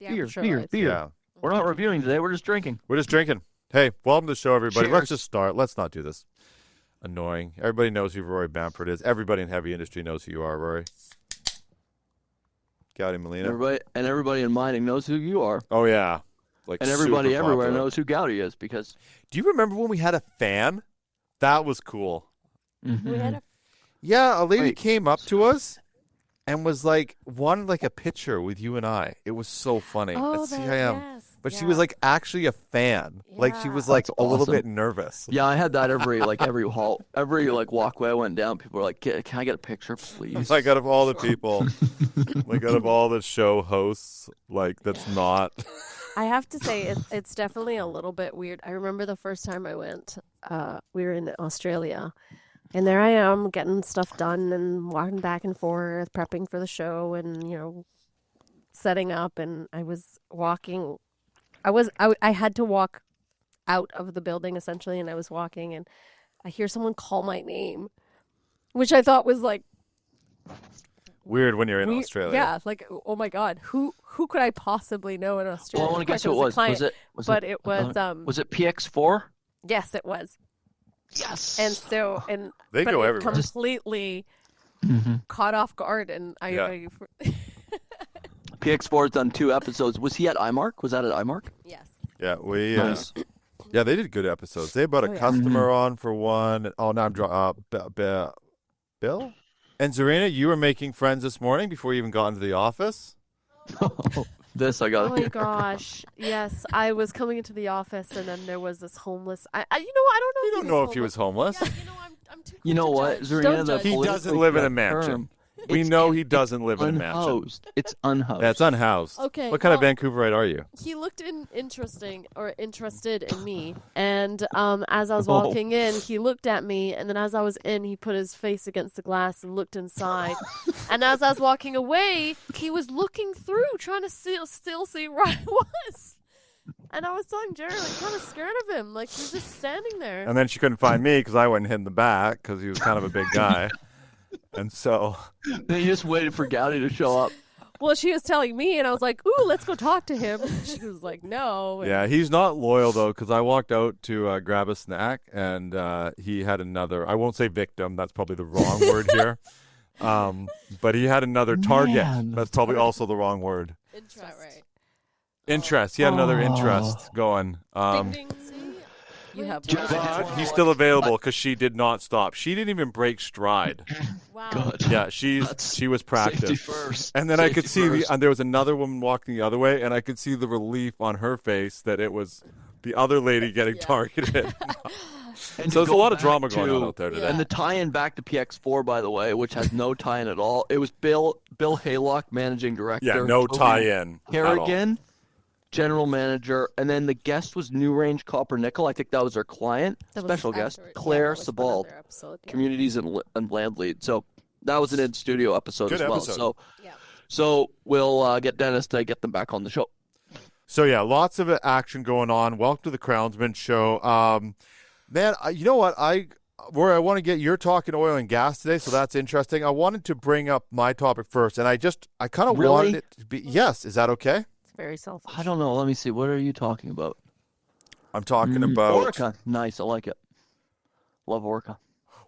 Beer. Yeah. We're not reviewing today. We're just drinking. We're just drinking. Hey, welcome to the show, everybody. Cheers. Let's just start. Let's not do this annoying. Everybody knows who Rory Bamford is. Everybody in heavy industry knows who you are, Rory. Gaudy Molina. Everybody in mining knows who you are. Oh, yeah. And everybody super everywhere popular. knows who Gaudy is because... Do you remember when we had a fan? That was cool. Mm-hmm. We had a Yeah, a lady came up to us and was like, wanted like a picture with you and I. It was so funny. Oh, at CIM. yes. But she was like actually a fan. Like she Yeah. was like That's a little awesome. bit nervous. Yeah, I had that every walkway I went down. People were like, "Can I get a picture, please?" Like out of all the people, like out of all the show hosts, like that's not. I have to say, it's definitely a little bit weird. I remember the first time I went, we were in Australia, and there I am getting stuff done and walking back and forth, prepping for the show and, setting up. And I was walking, I had to walk out of the building essentially, and I was walking and I hear someone call my name, which I thought was like, Weird when you're in Australia. yeah, like, oh my God, who could I possibly know in Australia? Well, I want Of to guess course, who it was. client, Was but it? it was Was it PX4? yes, it was. Yes. And so, They but go it everywhere. completely caught off guard, and I PX4 has done 2 episodes. Was he at IMARC? Was that at IMARC? yes, Yeah, we. Nice. Yeah, they did good episodes. They brought a Oh, yeah. customer on for one. Oh, now I'm Bill and Zarina. You were making friends this morning before you even got into the office. This I got oh to my gosh, yes, I was coming into the office, and then there was this homeless. I I don't know. You don't know if he was homeless. Yeah, I'm too. You know quick to what, judge. Zarina? Don't The judge. He politically doesn't live in a correct mansion. term. We It's know he doesn't live in a mansion. unhoused. It's unhoused. Yeah, it's unhoused. Okay, What kind of well- Vancouverite are you? He looked interested in me, and as I was walking in, he looked at me, and then as I was in, he put his face against the glass and looked inside. And as I was walking away, he was looking through, trying to still see where I was. And I was telling Jerrod, like, kind of scared of him, like he's just standing there. And then she couldn't find me because I went and hid in the back because he was kind of a big guy. And so, Then you just waited for Gaudy to show up. Well, she was telling me, and I was like, "Ooh, let's go talk to him." She was like, "No." And yeah, he's not loyal though because I walked out to grab a snack and he had another. I won't say victim. That's probably the wrong word here. But he had another target. Man. That's probably also the wrong word. interest. Right. Interest. He had another interest going. Ding, ding. See? You have one. But he's still available because she did not stop. She didn't even break stride. Wow. Good. Yeah, she was Safety practiced. first. And then I could see Safety and there was another woman walking the other way, and I could see the relief on her face that it was the other lady getting targeted. And So to there's a go lot of back drama going on to- out there today. And the tie-in back to PX4, by the way, which has no tie-in at all. It was Bill Haylock, managing director. Yeah, no Toby tie-in at all. Harrigan, general manager, and then the guest was New Range Copper Nickel. I think that was our client, That was special guest, after- yeah, Claire that was for Sebald, another episode, yeah. communities and land lead. So that was an in-studio episode Good as well. episode. So we'll get Dennis to get them back on the show. So yeah, lots of action going on. Welcome to the Crownsmen Show. Man, you know what? Rory, I want to get you're talking oil and gas today, so that's interesting. I wanted to bring up my topic first, and I kind of Really? wanted it to be. Yes, is that okay? It's very selfish. I don't know. Let me see. What are you talking about? I'm talking about Orica. Nice. I like it. Love Orica.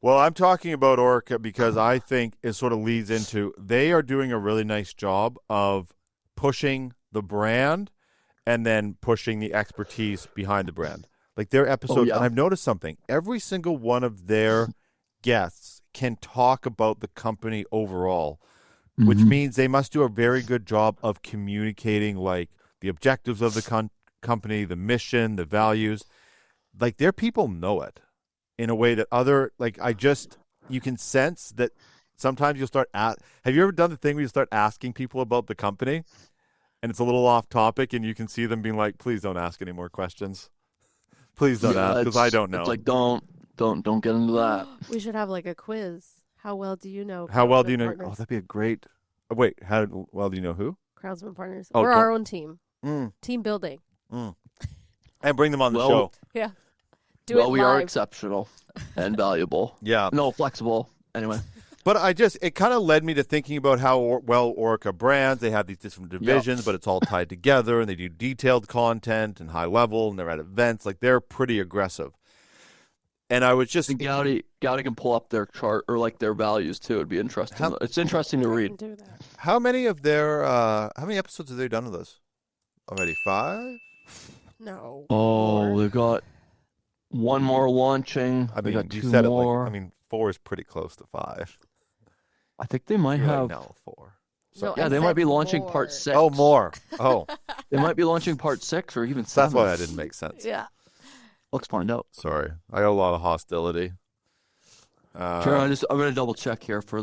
Well, I'm talking about Orica because I think it sort of leads into they are doing a really nice job of pushing the brand and then pushing the expertise behind the brand. Like their episode, yeah. and I've noticed something. Every single one of their guests can talk about the company overall, which means they must do a very good job of communicating like the objectives of the company, the mission, the values. Like their people know it in a way that you can sense that sometimes you'll start have you ever done the thing where you start asking people about the company and it's a little off topic and you can see them being like, please don't ask any more questions. Please don't ask because I don't know. It's like don't get into that. We should have like a quiz. How well do you know? How well do you know? Crownsman Oh, Partners? that'd be a great. Oh, wait, how well do you know who? Crownsman Partners. Oh, We're go- our own team. Mm, Team building. mm. And bring them on the Well- show. Yeah. Do Well, it we live. are exceptional and valuable. Yeah. No, flexible. Anyway. But it kind of led me to thinking about how well Orica brands. They have these different divisions, but it's all tied together, and they do detailed content and high level, and they're at events. Like, they're pretty aggressive. And I was just... And Gaudy can pull up their chart or like their values too. It'd be interesting. It's interesting to read. Do that. How many of their... how many episodes have they done of this? Already 5? No. Oh, they've got one more launching. I They mean, got you 2 said more. it like... 4 is pretty close to 5. I think they might You're have. like, no, 4. No, Yeah, I they might said be launching more. part 6. Oh, more. Oh, They might be launching part 6 or even 7. that's why that didn't make sense. Yeah. Let's find out. Sorry. I got a lot of hostility. Sure, I'm going to double check here for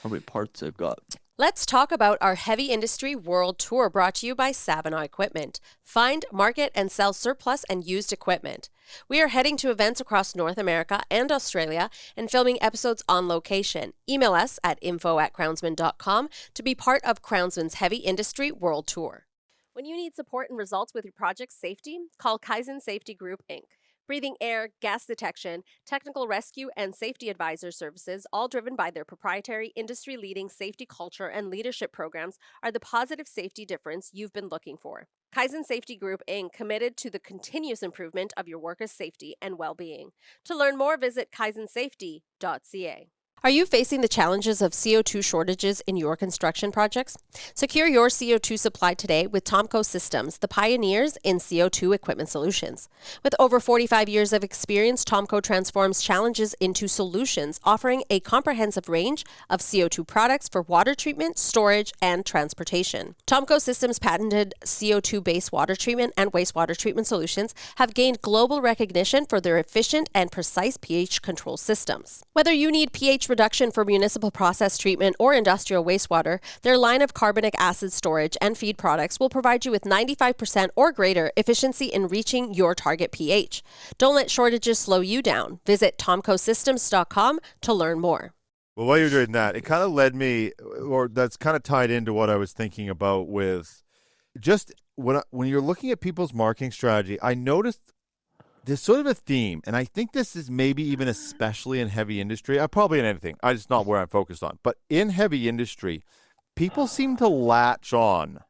how many parts they've got. Let's talk about our Heavy Industry World Tour brought to you by Savinaw Equipment. Find, market, and sell surplus and used equipment. We are heading to events across North America and Australia and filming episodes on location. Email us at info@crownsmen.com to be part of Crownsmen's Heavy Industry World Tour. When you need support and results with your project's safety, call Kaizen Safety Group, Inc. Breathing air, gas detection, technical rescue, and safety advisor services, all driven by their proprietary industry-leading safety culture and leadership programs, are the positive safety difference you've been looking for. Kaizen Safety Group, Inc., committed to the continuous improvement of your workers' safety and well-being. To learn more, visit kaizensafety.ca. Are you facing the challenges of CO2 shortages in your construction projects? Secure your CO2 supply today with Tomco Systems, the pioneers in CO2 equipment solutions. With over 45 years of experience, Tomco transforms challenges into solutions, offering a comprehensive range of CO2 products for water treatment, storage, and transportation. Tomco Systems' patented CO2-based water treatment and wastewater treatment solutions have gained global recognition for their efficient and precise pH control systems. Whether you need pH reduction for municipal process treatment or industrial wastewater, their line of carbonic acid storage and feed products will provide you with 95% or greater efficiency in reaching your target pH. Don't let shortages slow you down. Visit tomcosystems.com to learn more. Well, while you're doing that, it kind of led me, or that's kind of tied into what I was thinking about with just when you're looking at people's marketing strategy, I noticed there's sort of a theme, and I think this is maybe even especially in heavy industry. Probably in anything. It's just not where I'm focused on. But in heavy industry, people seem to latch on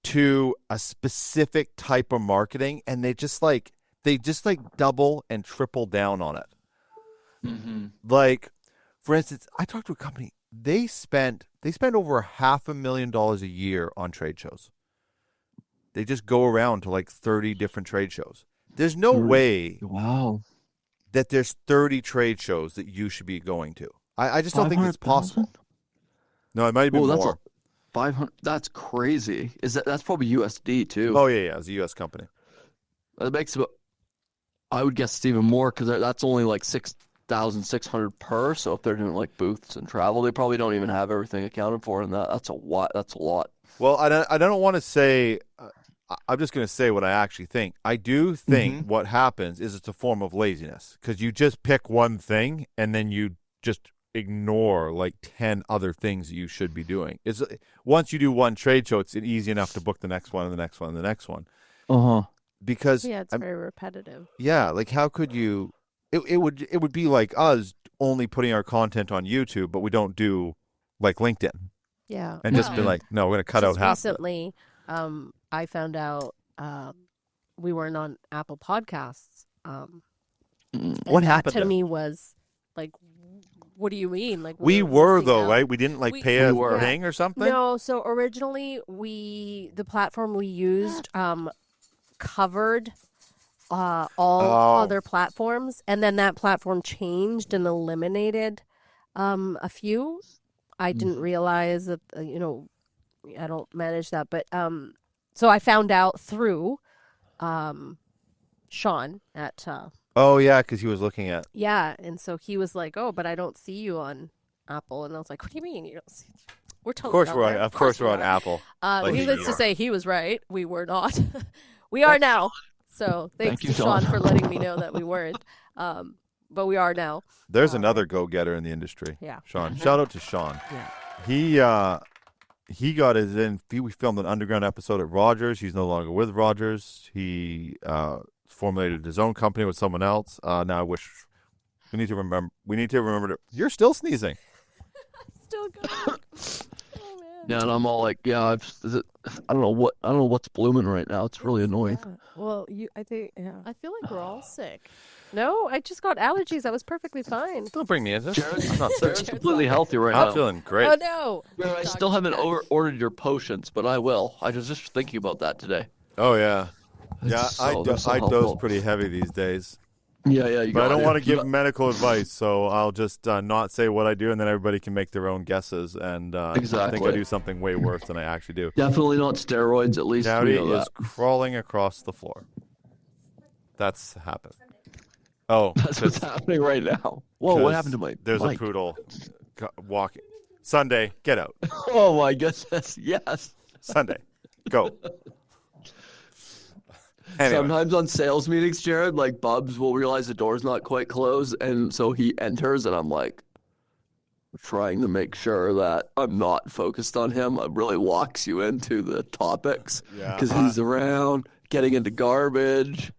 to a specific type of marketing, and they just double and triple down on it. Mm-hmm. Like, for instance, I talked to a company. They spend over $500,000 a year on trade shows. They just go around to like 30 different trade shows. There's no way that there's 30 trade shows that you should be going to. I just don't think it's possible. No, it might have been more. 500. That's crazy. That's probably USD too? Oh yeah, it's a US company. That makes about, I would guess even more because that's only like 6,600 per. So if they're doing like booths and travel, they probably don't even have everything accounted for, and that's a lot. That's a lot. Well, I don't want to say. I'm just going to say what I actually think. I do think what happens is it's a form of laziness because you just pick one thing and then you just ignore like 10 other things you should be doing. Once you do one trade show, it's easy enough to book the next one and the next one and the next one. Because it's very repetitive. Yeah, like how could you? It would be like us only putting our content on YouTube, but we don't do like LinkedIn. Yeah, and just be like, no, we're going to cut out half. Recently, I found out we weren't on Apple Podcasts. What happened? To me was like, what do you mean? Like we were though, out. Right? We didn't pay a thing or something. No, so originally the platform we used covered all other platforms, and then that platform changed and eliminated a few. I didn't realize that I don't manage that, but so I found out through Sean at oh yeah, because he was looking at and so he was like, oh, but I don't see you on Apple, and I was like, what do you mean you don't see? We're totally of course we're on Apple. Needless to say, he was right. We were not. We are now. So thanks to Sean for letting me know that we weren't. But we are now. There's another go-getter in the industry. Yeah. Sean. Shout out to Sean. Yeah. He got his in. We filmed an underground episode at Rogers. He's no longer with Rogers. He formulated his own company with someone else. Now I wish We need to remember to. You're still sneezing. Still good. Oh man. Yeah, and I'm all like, I don't know what's blooming right now. It's really annoying. Yeah. Well, I feel like we're all sick. No, I just got allergies. I was perfectly fine. Don't bring me into this. Jared's, I'm not sick. Jared's completely healthy right I'm now. feeling great. Oh no. Jared, I still haven't ordered your potions, but I will. I was just thinking about that today. Oh yeah. Yeah, It's I so dose helpful. pretty heavy these days. Yeah, But I don't want to give medical advice, so I'll just not say what I do, and then everybody can make their own guesses. And I think Exactly. I do something way worse than I actually do. Definitely not steroids, at least. Gaudy We know is that. crawling across the floor. That's happened. Oh, That's what's happening right now. Whoa, what happened to my There's mic? a poodle walking. Sunday, get out. Oh my goodness, yes. Sunday, go. Anyway. Sometimes on sales meetings, Jared, like Bubs will realize the door's not quite closed, and so he enters, and I'm like trying to make sure that I'm not focused on him. It really locks you into the topics Yeah. because he's around getting into garbage.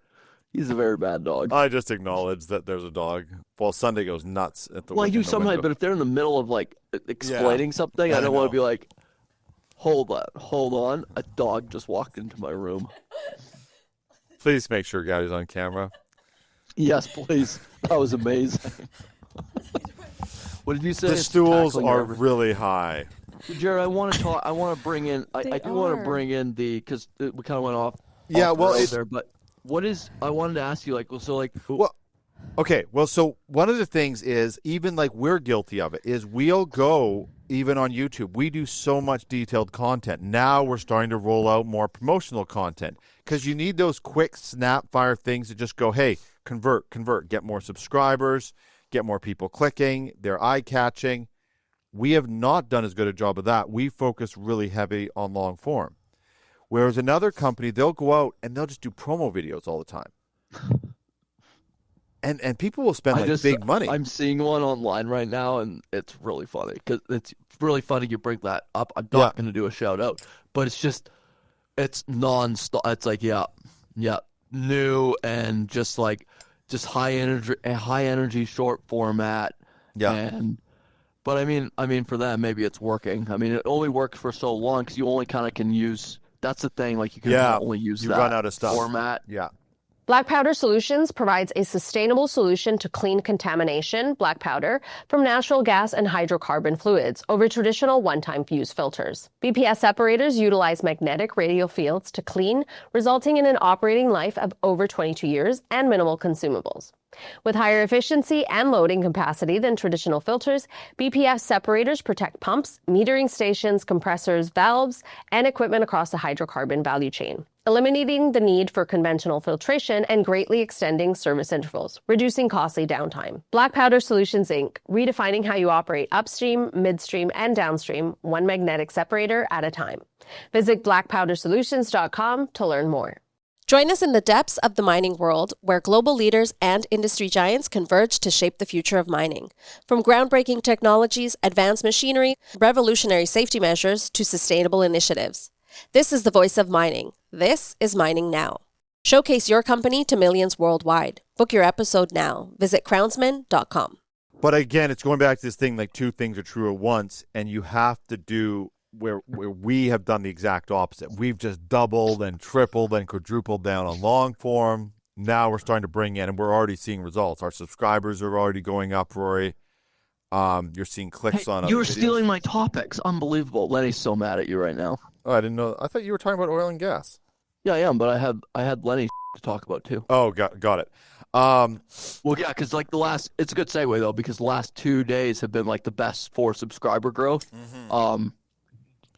He's a very bad dog. I just acknowledge that there's a dog. Well, Sunday goes nuts at the Well, I in do the sometimes, window. but if they're in the middle of like explaining something, I don't want to be like, hold on, a dog just walked into my room. Please make sure Gaudy's on camera. Yes, please. That was amazing. What did you say? The It's stools tackling are everything. really high. Jared, I want to talk. I want to bring in. I do want to bring in because we kind of went off. Yeah, off the well, rails there. But what is? I wanted to ask you, Well, okay. Well, so one of the things is even like we're guilty of it is we'll go even on YouTube. We do so much detailed content. Now we're starting to roll out more promotional content because you need those quick snap fire things to just go, hey, convert, get more subscribers, get more people clicking. They're eye catching. We have not done as good a job of that. We focus really heavy on long form. Whereas another company, they'll go out and they'll just do promo videos all the time. And people will spend big money. I'm seeing one online right now, and it's really funny because it's really funny you bring that up. I'm not going to do a shout out, but it's non-stop. It's like new and just high energy short format. Yeah. But I mean, for them, maybe it's working. I mean, it only works for so long because you only kind of can use. That's the thing. Like you can only use you that run out of stuff. format. Yeah. Black Powder Solutions provides a sustainable solution to clean contamination, black powder, from natural gas and hydrocarbon fluids over traditional one-time use filters. BPS separators utilize magnetic radial fields to clean, resulting in an operating life of over 22 years and minimal consumables. With higher efficiency and loading capacity than traditional filters, BPS separators protect pumps, metering stations, compressors, valves, and equipment across the hydrocarbon value chain, eliminating the need for conventional filtration and greatly extending service intervals, reducing costly downtime. Black Powder Solutions, Inc., redefining how you operate upstream, midstream, and downstream, one magnetic separator at a time. Visit blackpowdersolutions.com to learn more. Join us in the depths of the mining world, where global leaders and industry giants converge to shape the future of mining. From groundbreaking technologies, advanced machinery, revolutionary safety measures, to sustainable initiatives. This is the voice of mining. This is Mining Now. Showcase your company to millions worldwide. Book your episode now. Visit crownsmen.com. But again, it's going back to this thing, like two things are true at once, and you have to do where we have done the exact opposite. We've just doubled and tripled and quadrupled down on long form. Now we're starting to bring in, and we're already seeing results. Our subscribers are already going up, Rory. You're seeing clicks on You were other videos. stealing my topics. Unbelievable. Lenny's so mad at you right now. Oh, I didn't know. I thought you were talking about oil and gas. Yeah, I am, but I had Lenny to talk about too. Oh, got it. Well, yeah, because it's a good segue though, because the last 2 days have been like the best for subscriber growth.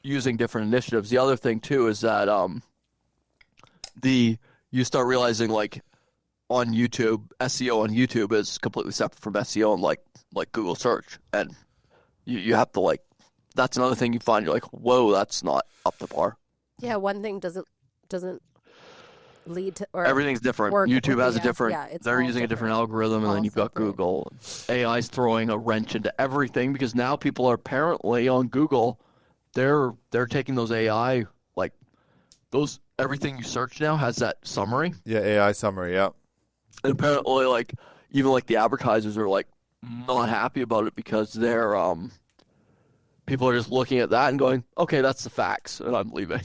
Using different initiatives. The other thing too is that you start realizing like on YouTube, SEO on YouTube is completely separate from SEO on like Google search, and you have to that's another thing you find. You're like, whoa, that's not up to par. Yeah, one thing doesn't lead to or Everything's different. work YouTube with has a the- different. yeah, it's they're all using a different different. algorithm, and All then you've got separate. Google. AI's throwing a wrench into everything because now people are apparently on Google. They're taking those AI everything you search now has that summary. Yeah, AI summary, yeah. And apparently even like the advertisers are like not happy about it because they're people are just looking at that and going, okay, that's the facts, and I'm leaving.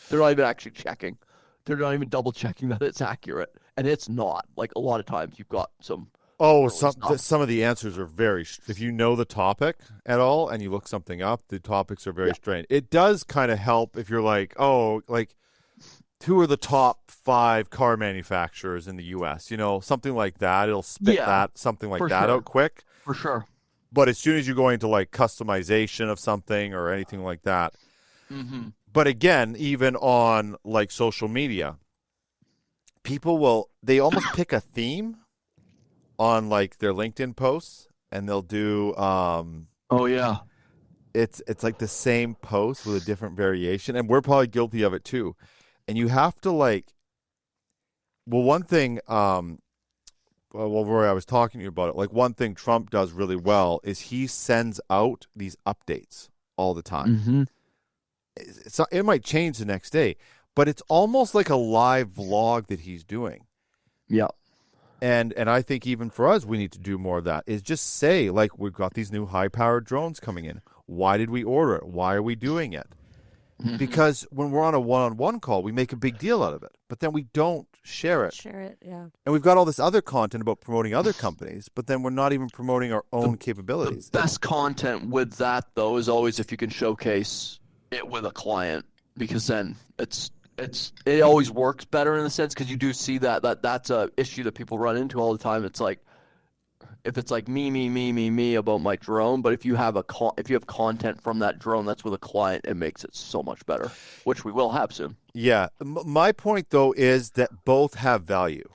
They're not even actually checking. They're not even double checking that it's accurate, and it's not. Like a lot of times, you've got some. Some of the answers are very. If you know the topic at all and you look something up, the topics are very strange. It does kind of help if you're like, who are the top 5 car manufacturers in the U.S.? Something like that. It'll spit something like that out quick. For sure. But as soon as you go into like customization of something or anything like that, but again, even on like social media, people they almost pick a theme on like their LinkedIn posts, and they'll do it's like the same post with a different variation, and we're probably guilty of it too. And you have to one thing Rory, I was talking to you about it. Like one thing Trump does really well is he sends out these updates all the time. It might change the next day, but it's almost like a live vlog that he's doing. Yeah. And I think even for us, we need to do more of that. Is just say, like, we've got these new high-powered drones coming in. Why did we order it? Why are we doing it? Because when we're on a one-on-one call, we make a big deal out of it. But then we don't share it. Yeah. And we've got all this other content about promoting other companies, but then we're not even promoting our own capabilities. The best content with that, though, is always if you can showcase it with a client, because then it always works better in a sense, because you do see that's a issue that people run into all the time. It's like if it's like me about my drone, but if you have content from that drone that's with a client, it makes it so much better, which we will have soon. Yeah, my point though is that both have value.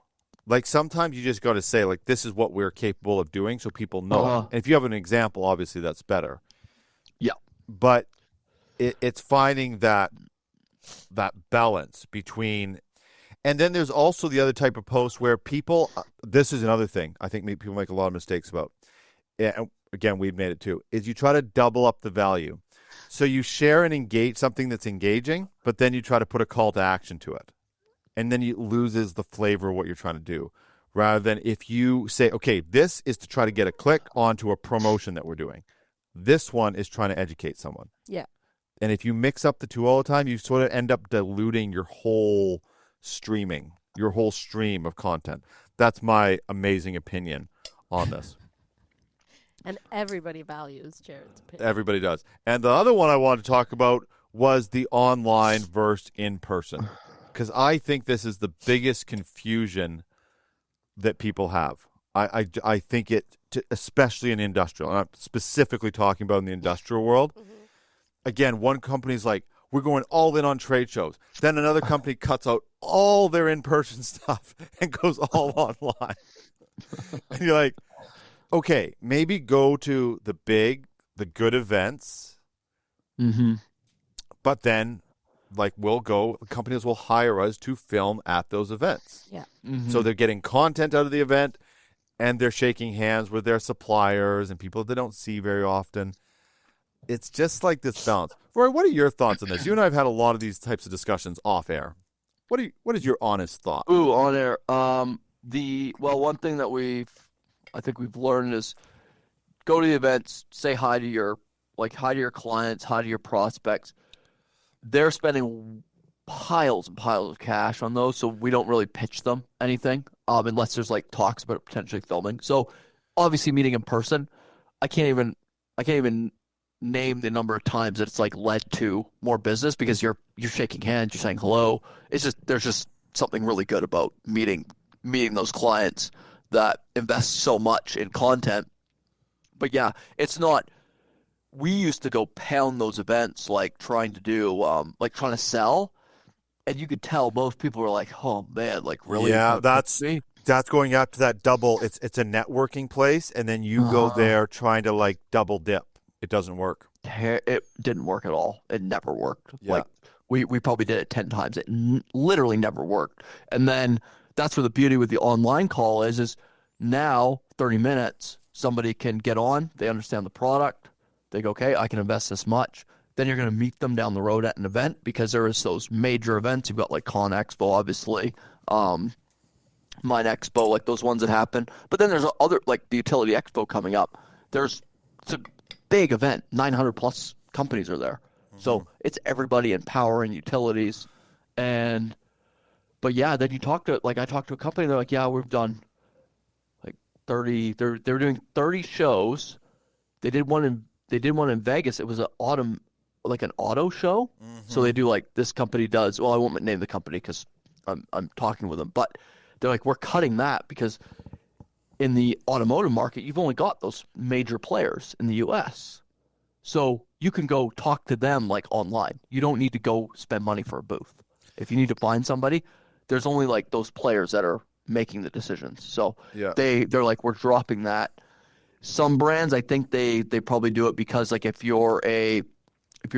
Like sometimes you just got to say like this is what we're capable of doing, so people know. And if you have an example, obviously that's better. Yeah, but it's finding that balance between, and then there's also the other type of post where people, this is another thing I think people make a lot of mistakes about. And again, we've made it too, is you try to double up the value. So you share and engage something that's engaging, but then you try to put a call to action to it. And then it loses the flavor of what you're trying to do. Rather than if you say, okay, this is to try to get a click onto a promotion that we're doing. This one is trying to educate someone. Yeah. And if you mix up the two all the time, you sort of end up diluting your whole stream of content. That's my amazing opinion on this. And everybody values Jerrod's opinion. Everybody does. And the other one I wanted to talk about was the online versus in-person. Because I think this is the biggest confusion that people have. I think it, especially in industrial, and I'm specifically talking about in the industrial world. Again, one company's like, we're going all in on trade shows. Then another company cuts out all their in-person stuff and goes all online. And you're like, okay, maybe go to the good events. But then, like, companies will hire us to film at those events. Yeah. So they're getting content out of the event, and they're shaking hands with their suppliers and people they don't see very often. It's just like this balance. Rory, what are your thoughts on this? You and I have had a lot of these types of discussions off air. What is your honest thought? Ooh, on air. One thing that I think we've learned is go to the events, say hi to your clients, hi to your prospects. They're spending piles and piles of cash on those, so we don't really pitch them anything, unless there's like talks about potentially filming. So obviously meeting in person, I can't even name the number of times that it's like led to more business, because you're shaking hands, you're saying hello. There's just something really good about meeting those clients that invest so much in content. But yeah, it's not. We used to go pound those events, like trying to sell, and you could tell most people were like, "Oh man, like really?" Yeah, that's going up to that double. It's a networking place, and then you go there trying to like double dip. It doesn't work. It didn't work at all. It never worked. Yeah. Like we probably did it 10 times. It literally never worked. And then that's where the beauty with the online call is now 30 minutes, somebody can get on, they understand the product, they go, okay, I can invest this much. Then you're going to meet them down the road at an event, because there is those major events. You've got like Con Expo, obviously. Mine Expo, like those ones that happen. But then there's other, like the Utility Expo coming up. It's a big event. 900 plus companies are there. So it's everybody in power and utilities. But yeah, then I talked to a company, they're like, yeah, we've done like 30, they're doing 30 shows. They did one in Vegas. It was an auto show. So they do like this company does. Well, I won't name the company because I'm talking with them, but they're like, we're cutting that because in the automotive market, you've only got those major players in the US. So you can go talk to them like online. You don't need to go spend money for a booth. If you need to find somebody, there's only like those players that are making the decisions. So they're like, we're dropping that. Some brands, I think they probably do it because like if you're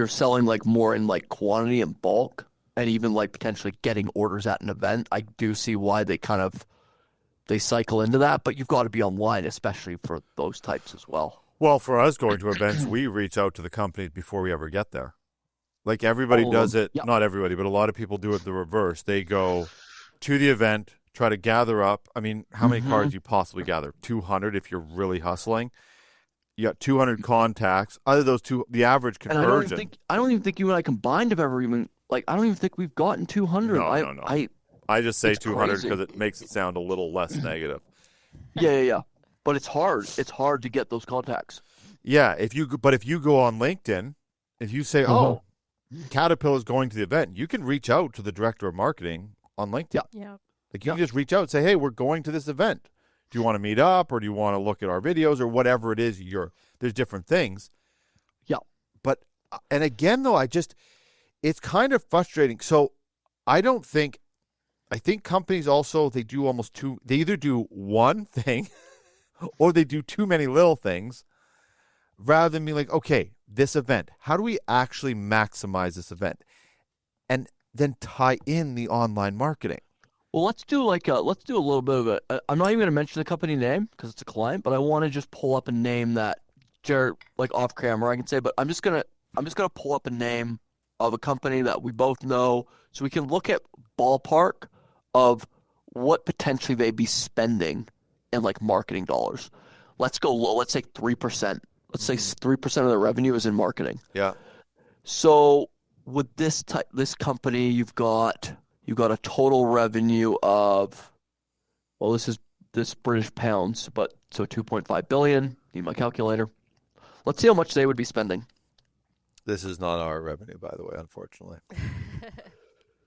selling like more in like quantity and bulk and even like potentially getting orders at an event, I do see why they cycle into that. But you've got to be online, especially for those types as well. Well, for us going to events, we reach out to the companies before we ever get there. Like everybody does it, not everybody, but a lot of people do it the reverse. They go to the event, try to gather up. I mean, how many cars do you possibly gather? 200 if you're really hustling. You got 200 contacts. Out of those two, the average conversion. And I don't even think you and I combined have ever even, like, I don't even think we've gotten 200. No. I just say 200 because it makes it sound a little less negative. Yeah. But it's hard. It's hard to get those contacts. Yeah, if you go on LinkedIn, if you say, Caterpillar is going to the event, you can reach out to the director of marketing on LinkedIn. Yeah. Like you can just reach out and say, hey, we're going to this event. Do you want to meet up or do you want to look at our videos or whatever it is? There's different things. Yeah. But, and again, though, it's kind of frustrating. So I think companies also, they either do one thing or they do too many little things rather than be like, okay, this event, how do we actually maximize this event? And then tie in the online marketing. Well, let's do a little bit of it. I'm not even going to mention the company name because it's a client, but I want to just pull up a name that Jerrod, like off camera, I can say, but I'm just gonna pull up a name of a company that we both know so we can look at ballpark of what potentially they'd be spending in like marketing dollars. Let's go low. Let's say 3%. Let's say 3% of the revenue is in marketing. Yeah. So with this company, you've got a total revenue of, well, this British pounds, but so 2.5 billion. Need my calculator. Let's see how much they would be spending. This is not our revenue, by the way, unfortunately.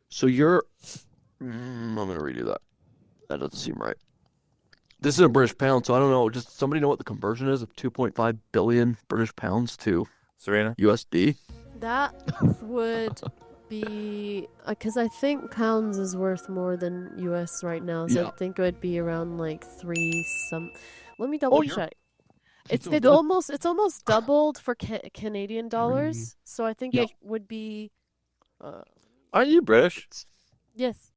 So I'm going to redo that. That doesn't seem right. This is a British pound, so I don't know. Just somebody know what the conversion is of 2.5 billion British pounds to Serena? USD? That would be because I think pounds is worth more than US right now, so I think it would be around like Let me double check. It's almost doubled for Canadian dollars, so I think it would be. Aren't you British? Yes.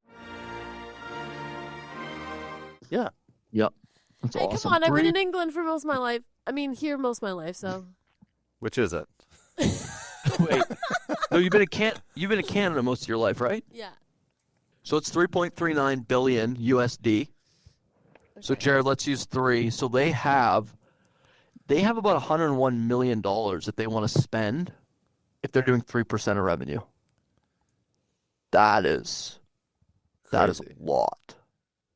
Yeah. Yep. That's Hey, awesome. come on! I've been in England for most of my life. I mean, here most of my life. So. Which is it? Wait. No, you've been in Canada most of your life, right? Yeah. So it's 3.39 billion USD. Okay. So Jerrod, let's use 3. So they have about $101 million that they want to spend if they're doing 3% of revenue. That is a lot.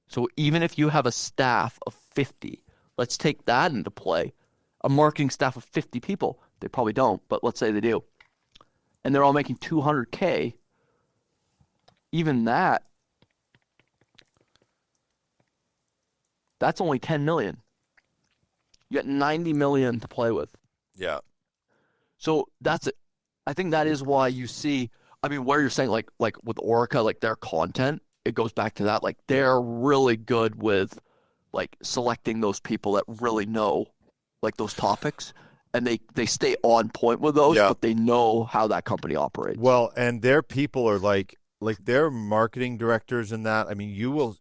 So even if you have a staff of 50, let's take that into play. A marketing staff of 50 people, they probably don't, but let's say they do. And they're all making $200K. Even that's only 10 million. You got 90 million to play with. Yeah. So that's it. I think that is why you see, I mean, where you're saying like with Orica, like their content, it goes back to that. Like they're really good with like selecting those people that really know like those topics, and they stay on point with those, but they know how that company operates. Well, and their people are like their marketing directors and that. I mean,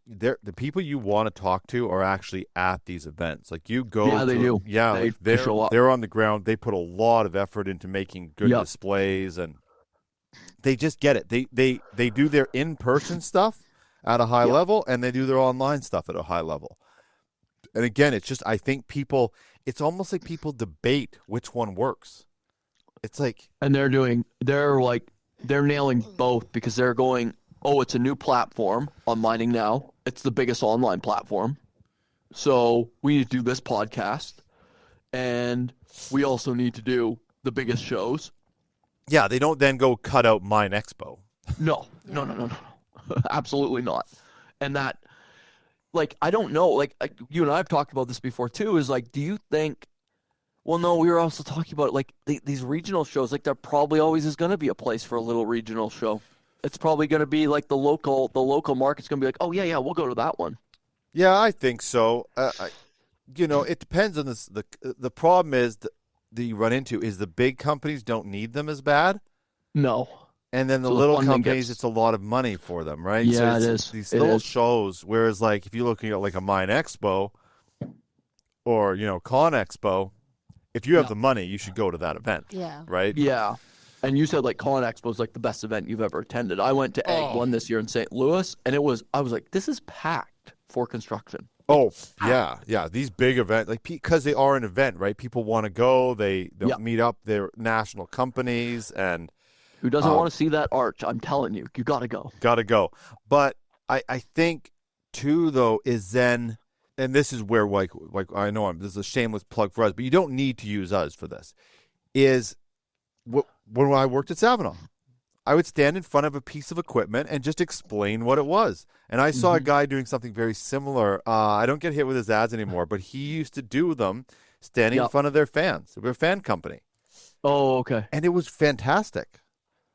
the people you want to talk to are actually at these events. Like you go, yeah, they do. Yeah, they show up. They're on the ground. They put a lot of effort into making good displays, and they just get it. They do their in-person stuff, at a high level, and they do their online stuff at a high level. And again, it's just, I think it's almost like people debate which one works. It's like, and they're nailing both because they're going, oh, it's a new platform on Mining Now. It's the biggest online platform. So we need to do this podcast, and we also need to do the biggest shows. yeah, they don't then go cut out Mine Expo. No. Absolutely not. And that, like, I don't know. Like, you and I have talked about this before, too, is like, do you think, well, no, we were also talking about, like, these regional shows, like, there probably always is going to be a place for a little regional show. It's probably going to be, like, the local market's going to be like, oh, yeah, we'll go to that one. Yeah, I think so. It depends on this. The problem is that you run into is the big companies don't need them as bad. No. And then the So the little funding companies, gets- it's a lot of money for them, right? Yeah, so it it's is. These It little is. shows, whereas like if you're looking at like a Mine Expo or, Con Expo, if you have the money, you should go to that event. Yeah. Right? Yeah. And you said, like, Con Expo is, like, the best event you've ever attended. I went to Egg One this year in St. Louis, and I was like, this is packed for construction. Oh, yeah. These big events, like, because they are an event, right? People want to go. They'll meet up their national companies and Who doesn't want to see that arch? I'm telling you, you got to go. got to go. But I think, too, though, is then, and this is where, like I know this is a shameless plug for us, but you don't need to use us for this, is when I worked at Savonal, I would stand in front of a piece of equipment and just explain what it was. And I saw a guy doing something very similar. I don't get hit with his ads anymore, but he used to do them standing in front of their fans. We're a fan company. Oh, okay. And it was fantastic.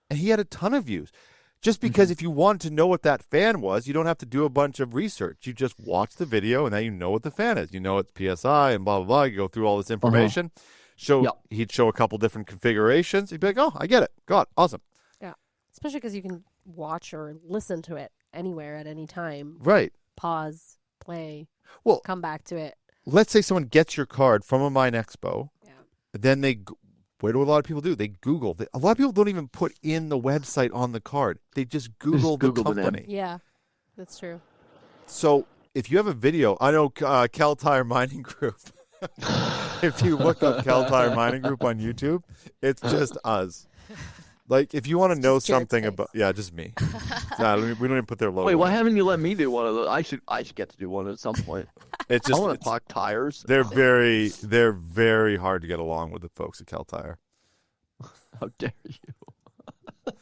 And he had a ton of views. Just because if you wanted to know what that fan was, you don't have to do a bunch of research. You just watch the video, and now you know what the fan is. You know it's PSI and blah, blah, blah. You go through all this information. He'd show a couple different configurations. He'd be like, oh, I get it. God, awesome. Yeah. Especially because you can watch or listen to it anywhere at any time. Right. Pause, play, Well, come back to it. let's say someone gets your card from a Mine Expo. Yeah. Then what do a lot of people do? They Google. A lot of people don't even put in the website on the card. They just Google the Google the name. company. Yeah, that's true. So if you have a video, I know Kal Tire Mining Group. If you look up Kal Tire Mining Group on YouTube, it's just us. Like, if you want to know Just Jerrod's something face. about, yeah, just me. Nah, we don't even put their logo. Wait, why on. haven't you let me do one of those? I should get to do one at some point. It's I just want to talk tires. they're very hard to get along with the folks at Kal Tire. How dare you?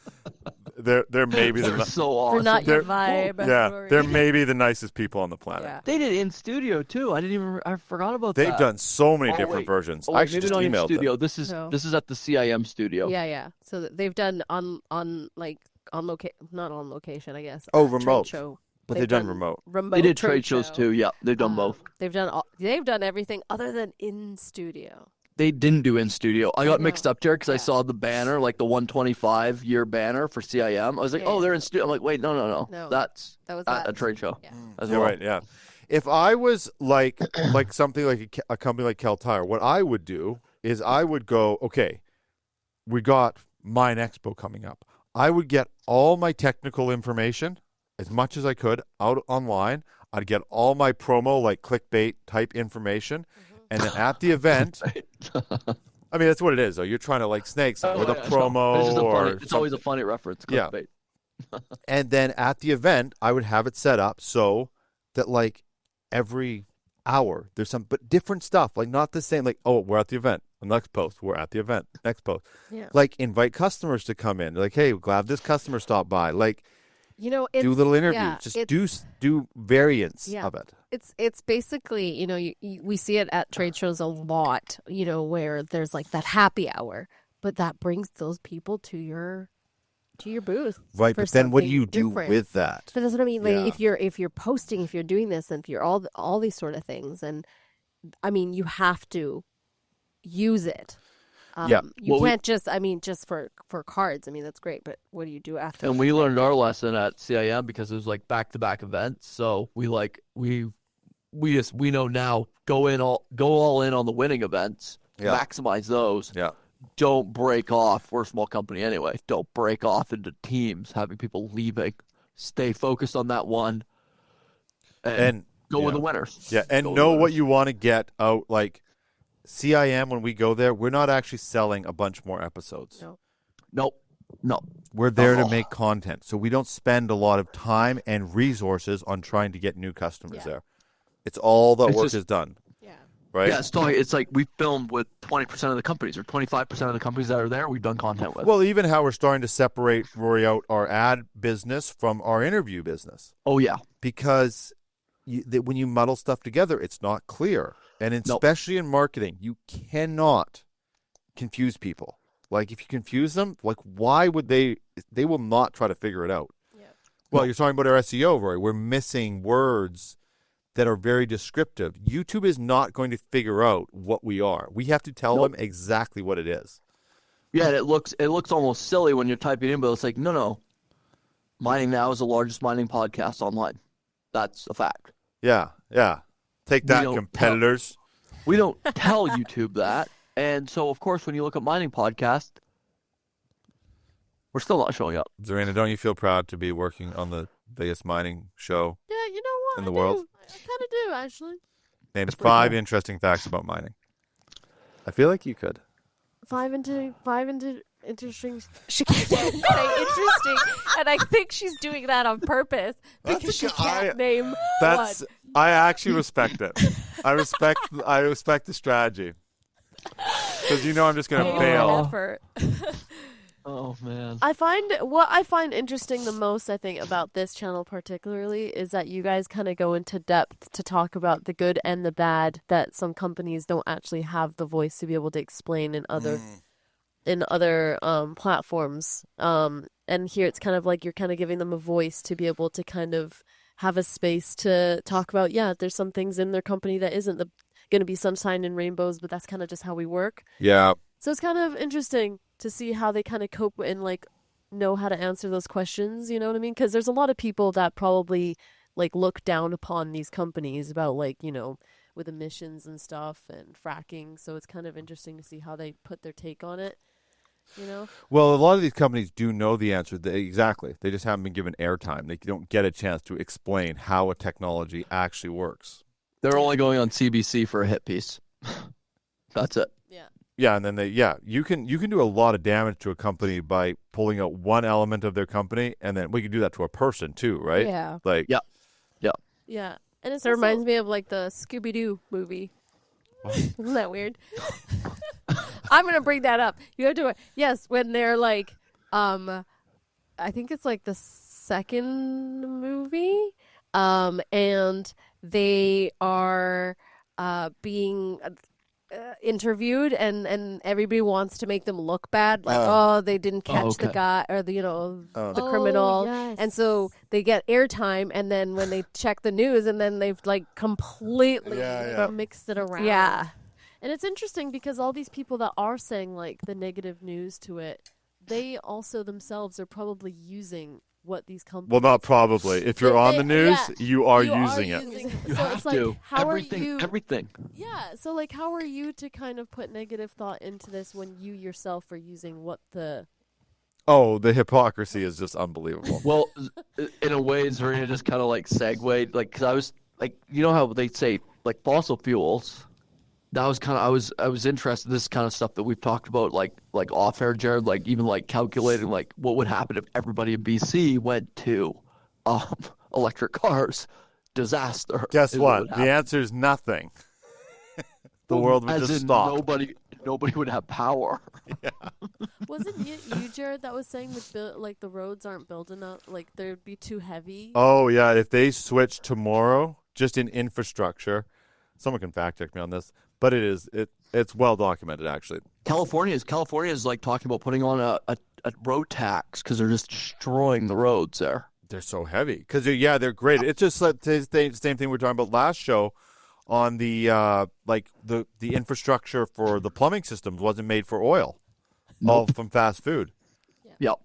They're maybe They're so awesome. They're not your They're- vibe. yeah, Rory. they're maybe the nicest people on the planet. Yeah. They did in studio too. I forgot about They've that. done so many Oh, different wait. versions. Oh, I wait, actually maybe just not in emailed studio. them. No. This is at the CIM studio. Yeah. So they've done on not on location, I guess. Oh, trade remote. show. But they've done remote. They did trade shows show. too. Yeah, they've done both. They've done everything other than in studio. They didn't do in studio. I got mixed up there because I Yeah. saw the banner, like the 125-year banner for CIM. I was like, Yeah. oh, they're in studio. I'm like, wait, no. No, That's that was at that. a trade show. Yeah. As You're well. right, yeah. If I was like something like a company like Kal Tire, what I would do is I would go, okay, we got Mine Expo coming up. I would get all my technical information, as much as I could, out online. I'd get all my promo, like clickbait type information. And then at the event, I mean, that's what it is, though. You're trying to like snake something with a promo It's just or it's always a funny reference. Yeah. Clickbait. And then at the event, I would have it set up so that like every hour there's some, but different stuff, like not the same. Like, oh, we're at the event. The next post, we're at the event. Next post, Yeah. like invite customers to come in. Like, hey, glad this customer stopped by. Like, do little interviews. Yeah, Just do variants Yeah. of it. It's basically, we see it at trade shows a lot, where there's like that happy hour, but that brings those people to your booth. Right, for but then what do something you do different. with that? But that's what I mean. Like Yeah. if you're posting, if you're doing this, and if you're all these sort of things, and I mean, you have to use it. Yeah. You Well, can't just for cards. I mean, that's great, but what do you do after? And we learned our lesson at CIM because it was like back-to-back events. So we know now go all in on the winning events, Yeah. maximize those. Yeah. Don't break off. We're a small company anyway. Don't break off into teams, having people leaving. stay focused on that one, and go with the winners. Yeah, and know what you want to get out. Like CIM, when we go there, we're not actually selling a bunch more episodes. No. We're there to make content, so we don't spend a lot of time and resources on trying to get new customers there. It's all the work is done. Yeah. Right? Yeah, it's like we filmed with 20% of the companies or 25% of the companies that are there we've done content with. Well, even how we're starting to separate, Rory, out our ad business from our interview business. Oh, yeah. Because when you muddle stuff together, it's not clear. And especially in marketing, you cannot confuse people. Like, if you confuse them, like, why would they will not try to figure it out. Yeah. Well, you're talking about our SEO, Rory. We're missing words that are very descriptive. YouTube is not going to figure out what we are. We have to tell them exactly what it is. Yeah, and it looks almost silly when you're typing in, but it's like, no. Mining Now is the largest mining podcast online. That's a fact. Yeah. Take that, competitors. We don't tell YouTube that. And so, of course, when you look at mining podcast, we're still not showing up. Zarina, don't you feel proud to be working on the biggest mining show in the world? I kind of do, actually. Name 5 interesting facts about mining. I feel like you could. 5 interesting. She can't say interesting, and I think she's doing that on purpose because she can't name one. I actually respect it. I respect the strategy because I'm just going to bail. Oh man! What I find interesting the most, I think, about this channel particularly is that you guys kind of go into depth to talk about the good and the bad that some companies don't actually have the voice to be able to explain in other platforms. And here it's kind of like you're kind of giving them a voice to be able to kind of have a space to talk about. Yeah, there's some things in their company that isn't going to be sunshine and rainbows, but that's kind of just how we work. Yeah. So it's kind of interesting to see how they kind of cope and like know how to answer those questions, you know what I mean? Because there's a lot of people that probably like look down upon these companies about like, with emissions and stuff and fracking. So it's kind of interesting to see how they put their take on it, Well, a lot of these companies do know the answer. Exactly. They just haven't been given airtime. They don't get a chance to explain how a technology actually works. They're only going on CBC for a hit piece. That's it. Yeah, and then you can do a lot of damage to a company by pulling out one element of their company, and then we can do that to a person too, right? Yeah. Like Yeah. And it reminds me of like the Scooby-Doo movie. Isn't that weird? I'm gonna bring that up. You have to yes, when they're like I think it's like the second movie. And they are being interviewed and everybody wants to make them look bad, like they didn't catch the guy or the criminal, yes. And so they get airtime, and then when they check the news, and then they've like completely mixed it around. And it's interesting because all these people that are saying like the negative news to it, they also themselves are probably using what these companies. Well, not probably. If you're on the news, you are using it. You have to. Everything. Yeah. So, like, how are you to kind of put negative thought into this when you yourself are using what the... Oh, the hypocrisy is just unbelievable. Well, in a way, Zarina just kind of like segued, like, because I was like, how they say like fossil fuels. That was kind of I was interested in this kind of stuff that we've talked about, like off air, Jerrod, like even like calculating like what would happen if everybody in BC went to electric cars. Disaster. Guess what? The answer is nothing. The world would just stop. Nobody would have power. Yeah. Wasn't you, Jerrod, that was saying like the roads aren't built enough, like they'd be too heavy? Oh yeah, if they switch tomorrow, just in infrastructure, someone can fact check me on this. But it's well documented, actually. California is like talking about putting on a road tax because they're just destroying the roads there. They're so heavy because they're great. It's just like the same thing we were talking about last show on the the infrastructure for the plumbing systems wasn't made for oil, all from fast food. Yep.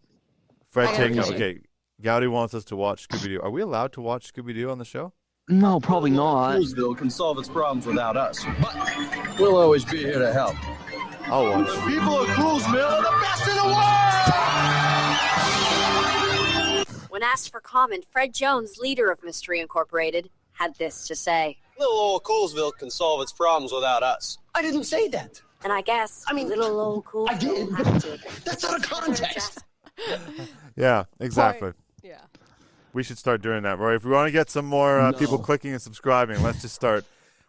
Fred, okay. Gaudy wants us to watch Scooby-Doo. Are we allowed to watch Scooby-Doo on the show? No, probably not. Crewsville can solve its problems without us, but we'll always be here to help. I'll watch. The people of Crewsville are the best in the world! When asked for comment, Fred Jones, leader of Mystery Incorporated, had this to say. Little old Coolsville can solve its problems without us. I didn't say that. And I guess little old cool. I did. have to That's out of context. Yeah, exactly. Yeah. We should start doing that, Roy. If we want to get some more people clicking and subscribing, let's just start.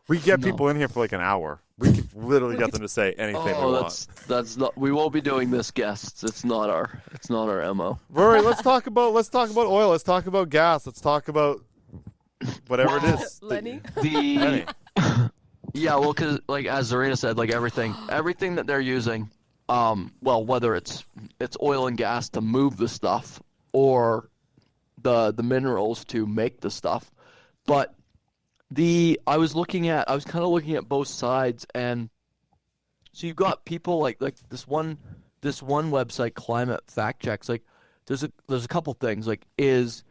We get people in here for like an hour. We can literally get them to say anything we want. That's not. We won't be doing this, guests. It's not our MO. Rory, let's talk about oil. Let's talk about gas. Let's talk about whatever it is. Lenny? Lenny. Yeah, well, because like as Zarina said, like everything that they're using, whether it's oil and gas to move the stuff or the minerals to make the stuff, but I was kind of looking at both sides, and so you've got people like this one website, Climate Fact Checks. Like, there's a couple things. Like, is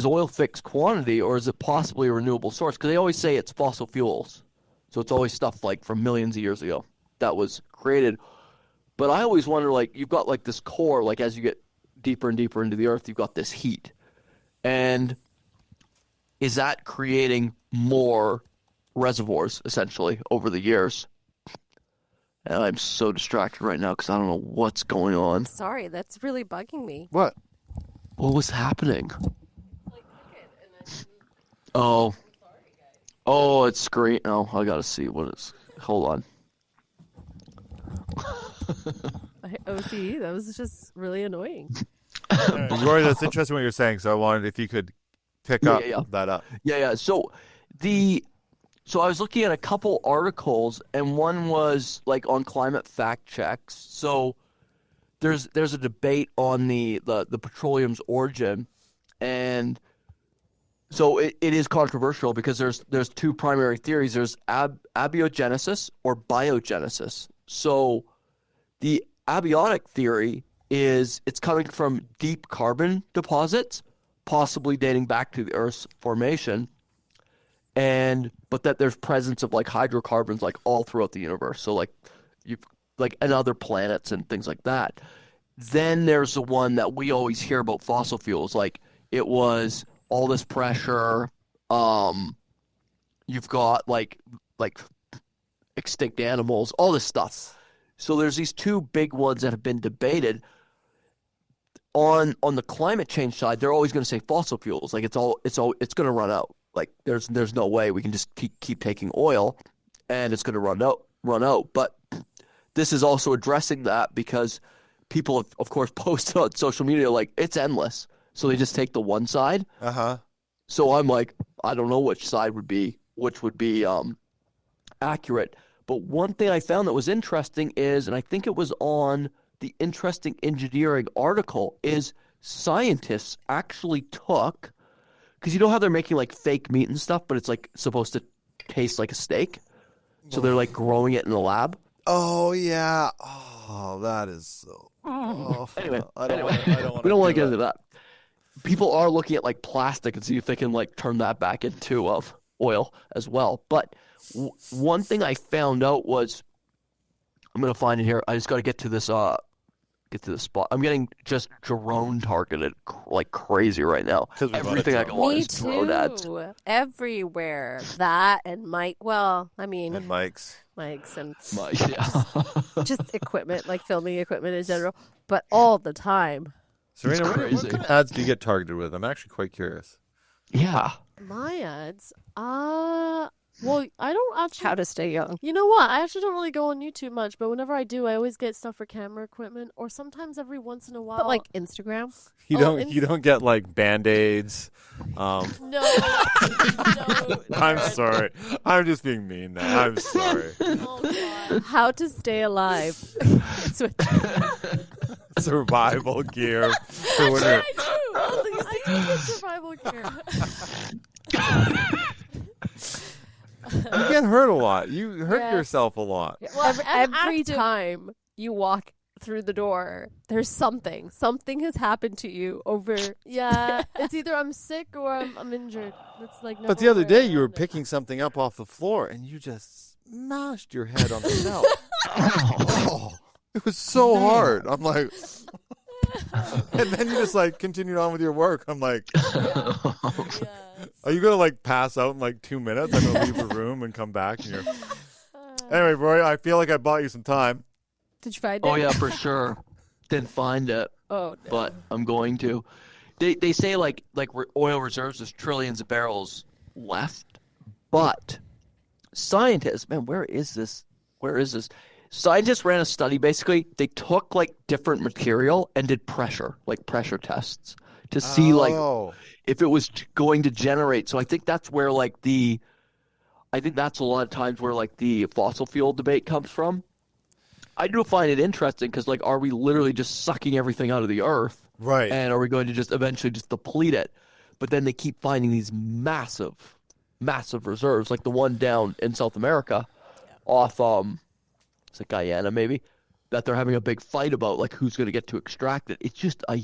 oil fixed quantity, or is it possibly a renewable source? Because they always say it's fossil fuels, so it's always stuff like from millions of years ago that was created. But I always wonder, like, you've got like this core, like as you get deeper and deeper into the earth, you've got this heat, and is that creating more reservoirs essentially over the years? And I'm so distracted right now because I don't know what's going on. Sorry, that's really bugging me. What? What was happening? Oh, it's screen. Oh, I gotta see what is. Hold on. OC, that was just really annoying. Rory, that's interesting what you're saying. So I wanted if you could pick that up. Yeah. So I was looking at a couple articles, and one was like on climate fact checks. So there's a debate on the petroleum's origin, and so it is controversial because there's two primary theories. There's abiogenesis or biogenesis. So the abiotic theory is it's coming from deep carbon deposits, possibly dating back to the Earth's formation, but that there's presence of like hydrocarbons like all throughout the universe. So like and other planets and things like that. Then there's the one that we always hear about fossil fuels, like it was all this pressure. You've got like extinct animals, all this stuff. So there's these two big ones that have been debated. On the climate change side, they're always going to say fossil fuels. Like it's going to run out. Like there's no way we can just keep taking oil, and it's going to run out. But this is also addressing that because people have, of course, posted on social media like it's endless. So they just take the one side. So I'm like, I don't know which would be accurate. But one thing I found that was interesting is, and I think it was on the Interesting Engineering article, is scientists actually took, because you know how they're making like fake meat and stuff, but it's like supposed to taste like a steak. So they're like growing it in the lab. Oh yeah. Oh, that is so. Anyway, we don't want to get into that. People are looking at like plastic and see if they can like turn that back into oil as well. But one thing I found out was, I'm gonna find it here. I just got to get to this spot. I'm getting just drone targeted like crazy right now. Everything I go on is drone ads. Me too. Everywhere. That and mic. Well, I mean, And mics and Yeah. just equipment, like filming equipment in general, but all the time. Serena, what kind of ads do you get targeted with? I'm actually quite curious. Yeah. My ads, well, I don't actually. How to stay young. You know what? I actually don't really go on YouTube much, but whenever I do, I always get stuff for camera equipment, or sometimes every once in a while. But like Instagram? You don't get like Band-Aids. No. I'm sorry. I'm just being mean now. I'm sorry. Oh, God. How to stay alive. Survival gear for when you're... I do get survival gear. You get hurt a lot. You hurt yourself a lot. Well, every time you walk through the door, there's something. Something has happened to you over. Yeah, it's either I'm sick or I'm injured. It's like. But the other day you were picking something up off the floor and you just smashed your head on the shelf. Oh, it was so hard. I'm like. And then you just like continued on with your work. I'm like, Yes. are you gonna like pass out in like 2 minutes? I'm gonna leave the room and come back. And you're... Anyway, Rory, I feel like I bought you some time. Did you find it? Oh yeah, for sure. Didn't find it, Oh no. but I'm going to. They say like oil reserves, there's trillions of barrels left, but scientists, man, where is this? Scientists ran a study. Basically, they took like different material and did pressure tests to see like if it was going to generate. So I think that's where I think that's a lot of times where like the fossil fuel debate comes from. I do find it interesting because like, are we literally just sucking everything out of the earth? Right. And are we going to just eventually just deplete it? But then they keep finding these massive reserves, like the one down in South America off, is it Guyana maybe, that they're having a big fight about, like who's going to get to extract it. It's just a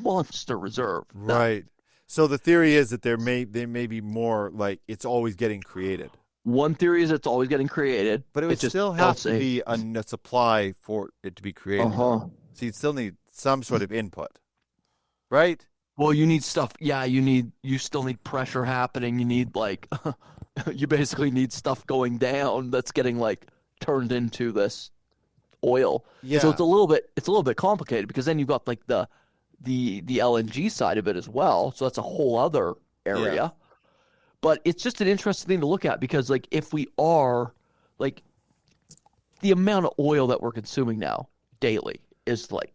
monster reserve. Right. So the theory is that there may be more, like it's always getting created. One theory is it's always getting created. But it would still have to be a supply for it to be created. So you'd still need some sort of input, right? Well, you need stuff. Yeah, you still need pressure happening. You need like, you basically need stuff going down that's getting like turned into this oil. Yeah. So it's a little bit complicated because then you've got like the LNG side of it as well. So that's a whole other area. Yeah. But it's just an interesting thing to look at because like if we are like the amount of oil that we're consuming now daily is like,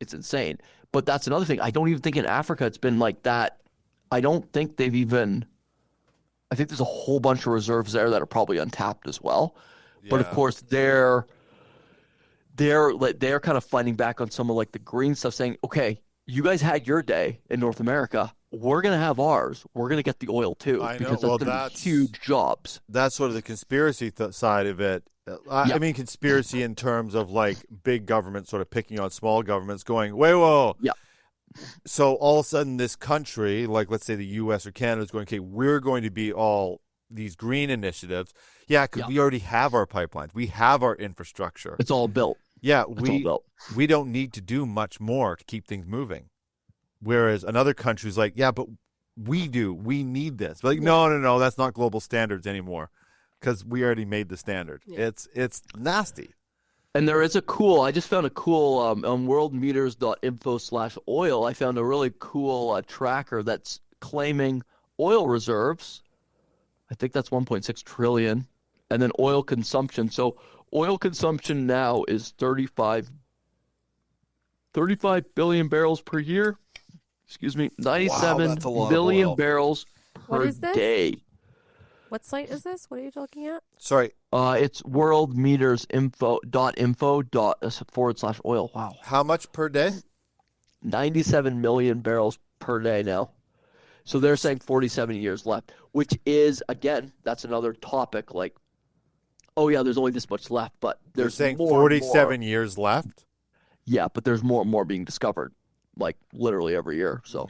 it's insane. But that's another thing. I don't even think in Africa it's been like that. I don't think I think there's a whole bunch of reserves there that are probably untapped as well. Yeah. But of course they're kind of fighting back on some of like the green stuff, saying, okay, you guys had your day in North America. We're going to have ours. We're going to get the oil too. I know. Because that's going to be huge jobs. That's sort of the conspiracy side of it. I mean, conspiracy in terms of like big government sort of picking on small governments going, whoa. Yeah. So all of a sudden this country, like let's say the U.S. or Canada is going, okay, we're going to be all these green initiatives. Yeah, because we already have our pipelines. We have our infrastructure. It's all built. Yeah, we don't need to do much more to keep things moving. Whereas another country's like, yeah, but we do. We need this. But like, no, that's not global standards anymore because we already made the standard. Yeah. It's nasty. And there is I just found a cool, on worldmeters.info/oil, I found a really cool tracker that's claiming oil reserves. I think that's 1.6 trillion. And then oil consumption. So oil consumption now is 35 billion barrels per year. 97 billion barrels per day. What site is this? What are you talking at? Sorry. It's worldmeters.info./oil. Wow. How much per day? 97 million barrels per day now. So they're saying 47 years left, which is, again, that's another topic. Like, oh yeah, there's only this much left, but there's saying more 47 years left? Yeah, but there's more and more being discovered, like literally every year. So,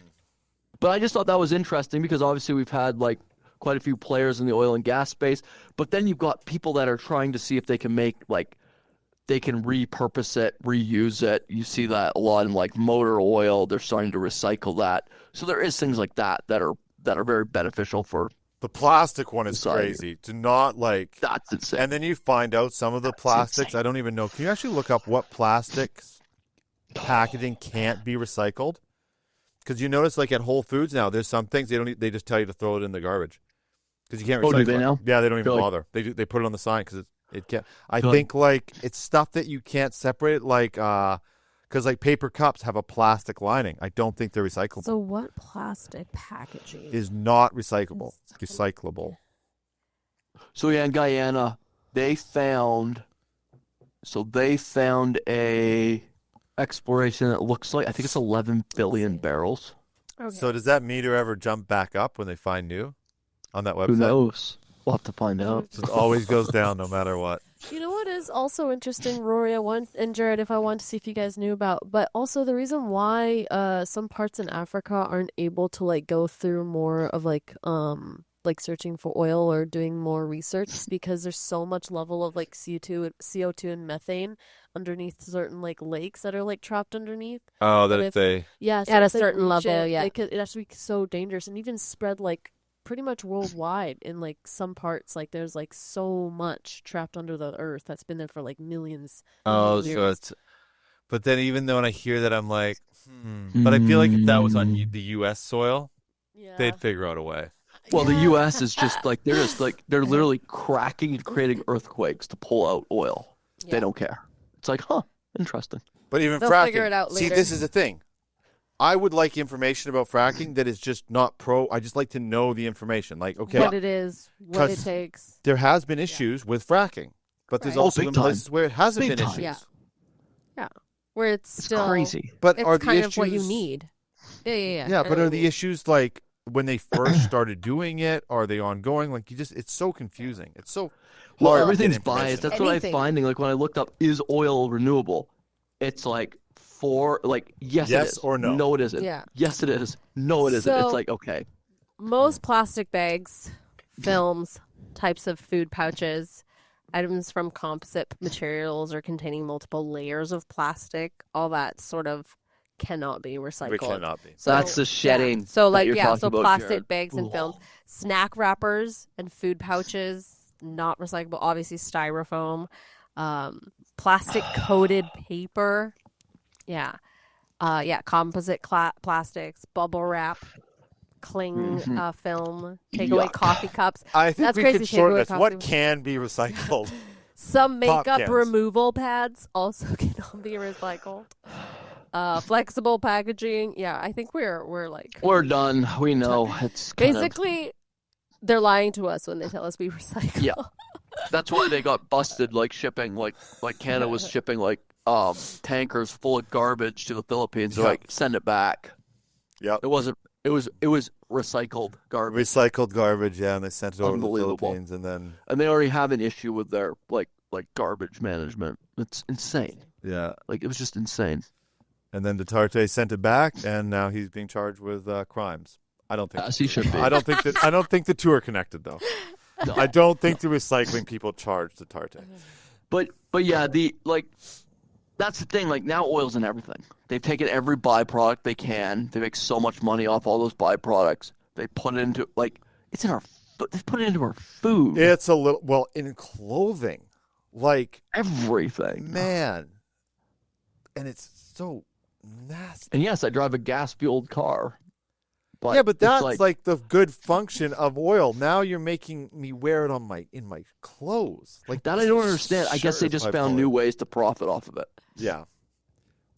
but I just thought that was interesting because obviously we've had like quite a few players in the oil and gas space, but then you've got people that are trying to see if they can make they can repurpose it, reuse it. You see that a lot in like motor oil. They're starting to recycle that. So there is things like that are very beneficial for. The plastic one is society. Crazy. To not like that's insane. And then you find out some of the plastics. I don't even know. Can you actually look up what plastics packaging can't be recycled? Because you notice, like at Whole Foods now, there's some things they just tell you to throw it in the garbage because you can't recycle. Oh, do they now? Yeah, they don't even bother. They put it on the sign because it can't. I think like it's stuff that you can't separate, like because like paper cups have a plastic lining. I don't think they're recyclable. So what plastic packaging is not recyclable? Recyclable. So yeah, in Guyana, they found a exploration that looks like, I think it's 11 billion barrels. Okay. So does that meter ever jump back up when they find new on that website? Who knows? We'll have to find out. It always goes down no matter what. You know what is also interesting, Rory, and Jerrod, if I want to see if you guys knew about, but also the reason why some parts in Africa aren't able to like go through more of like like searching for oil or doing more research because there's so much level of like CO2 and methane underneath certain like lakes that are like trapped underneath. Oh, that And if they Yeah, so At a if they certain reach level, yeah. it has to be so dangerous and even spread like pretty much worldwide in like some parts. Like there's like so much trapped under the earth that's been there for like millions. so years. it's. But then even though when I hear that, I'm like, But I feel like if that was on the U.S. soil, Yeah. they'd figure out a way. Well, the U.S. is just like they're literally cracking and creating earthquakes to pull out oil. They don't care. It's like, interesting. But even They'll fracking. figure it out See, later. this is the thing. I would like information about fracking that is just not pro. I just like to know the information. Like, okay, What it is, what it 'Cause takes. there has been issues with fracking, but there's Right. also big been time. places where it hasn't Big been time. issues. Yeah. Where it's It's still crazy. But It's are the kind issues of what you need. Yeah. Yeah, I but know are what the you mean. issues like when they first started doing it? Are they ongoing? Like it's so confusing. It's so Well, hard to get everything's information. biased. That's Anything. what I'm finding. Like when I looked up, is oil renewable? It's like yes, it Yes is. or no? No, it isn't. Yeah. Yes, it is. No, it isn't. So- It's like, okay. Most plastic bags, films, types of food pouches, items from composite materials or containing multiple layers of plastic, all that sort of cannot be recycled. We cannot be. So, That's the shedding. Yeah. So that you're talking so about, plastic Jerrod. bags and Ooh. films, snack wrappers and food pouches, not recyclable. Obviously, styrofoam, plastic coated paper, composite plastics, bubble wrap, cling film, takeaway Yuck. coffee cups. I think That's we crazy. could shorten Takeaway this. What coffee- can be recycled? Some Pop makeup cans. removal pads also cannot be recycled. Flexible packaging. Yeah, I think we're like We're done. We know. It's kind of, basically they're lying to us when they tell us we recycle. Yeah. that's why they got busted. Like shipping, like Canada was shipping like tankers full of garbage to the Philippines. They're Yeah. like, send it back. Yep. It wasn't. It was recycled garbage, Recycled garbage, yeah, and they sent it over to the Unbelievable. Philippines, and then and they already have an issue with their like garbage management. It's insane. yeah, Like it was just insane. and then Duterte sent it back, and now he's being charged with crimes. I don't think. As he should be. I don't think that. I don't think the two are connected, though. No. I don't think the recycling people charge Duterte. But yeah, that's the thing. Like now, oil's in everything. They've taken every byproduct they can. They make so much money off all those byproducts. They put it into it's in our. They put it into our food. It's a little in clothing, like Everything. man, and it's so nasty. And yes, I drive a gas fueled car. But Yeah, but it's that's like the good function of oil. Now you're making me wear it in my clothes. Like that. I don't understand. I guess they shirt is just my found point. new ways to profit off of it. Yeah.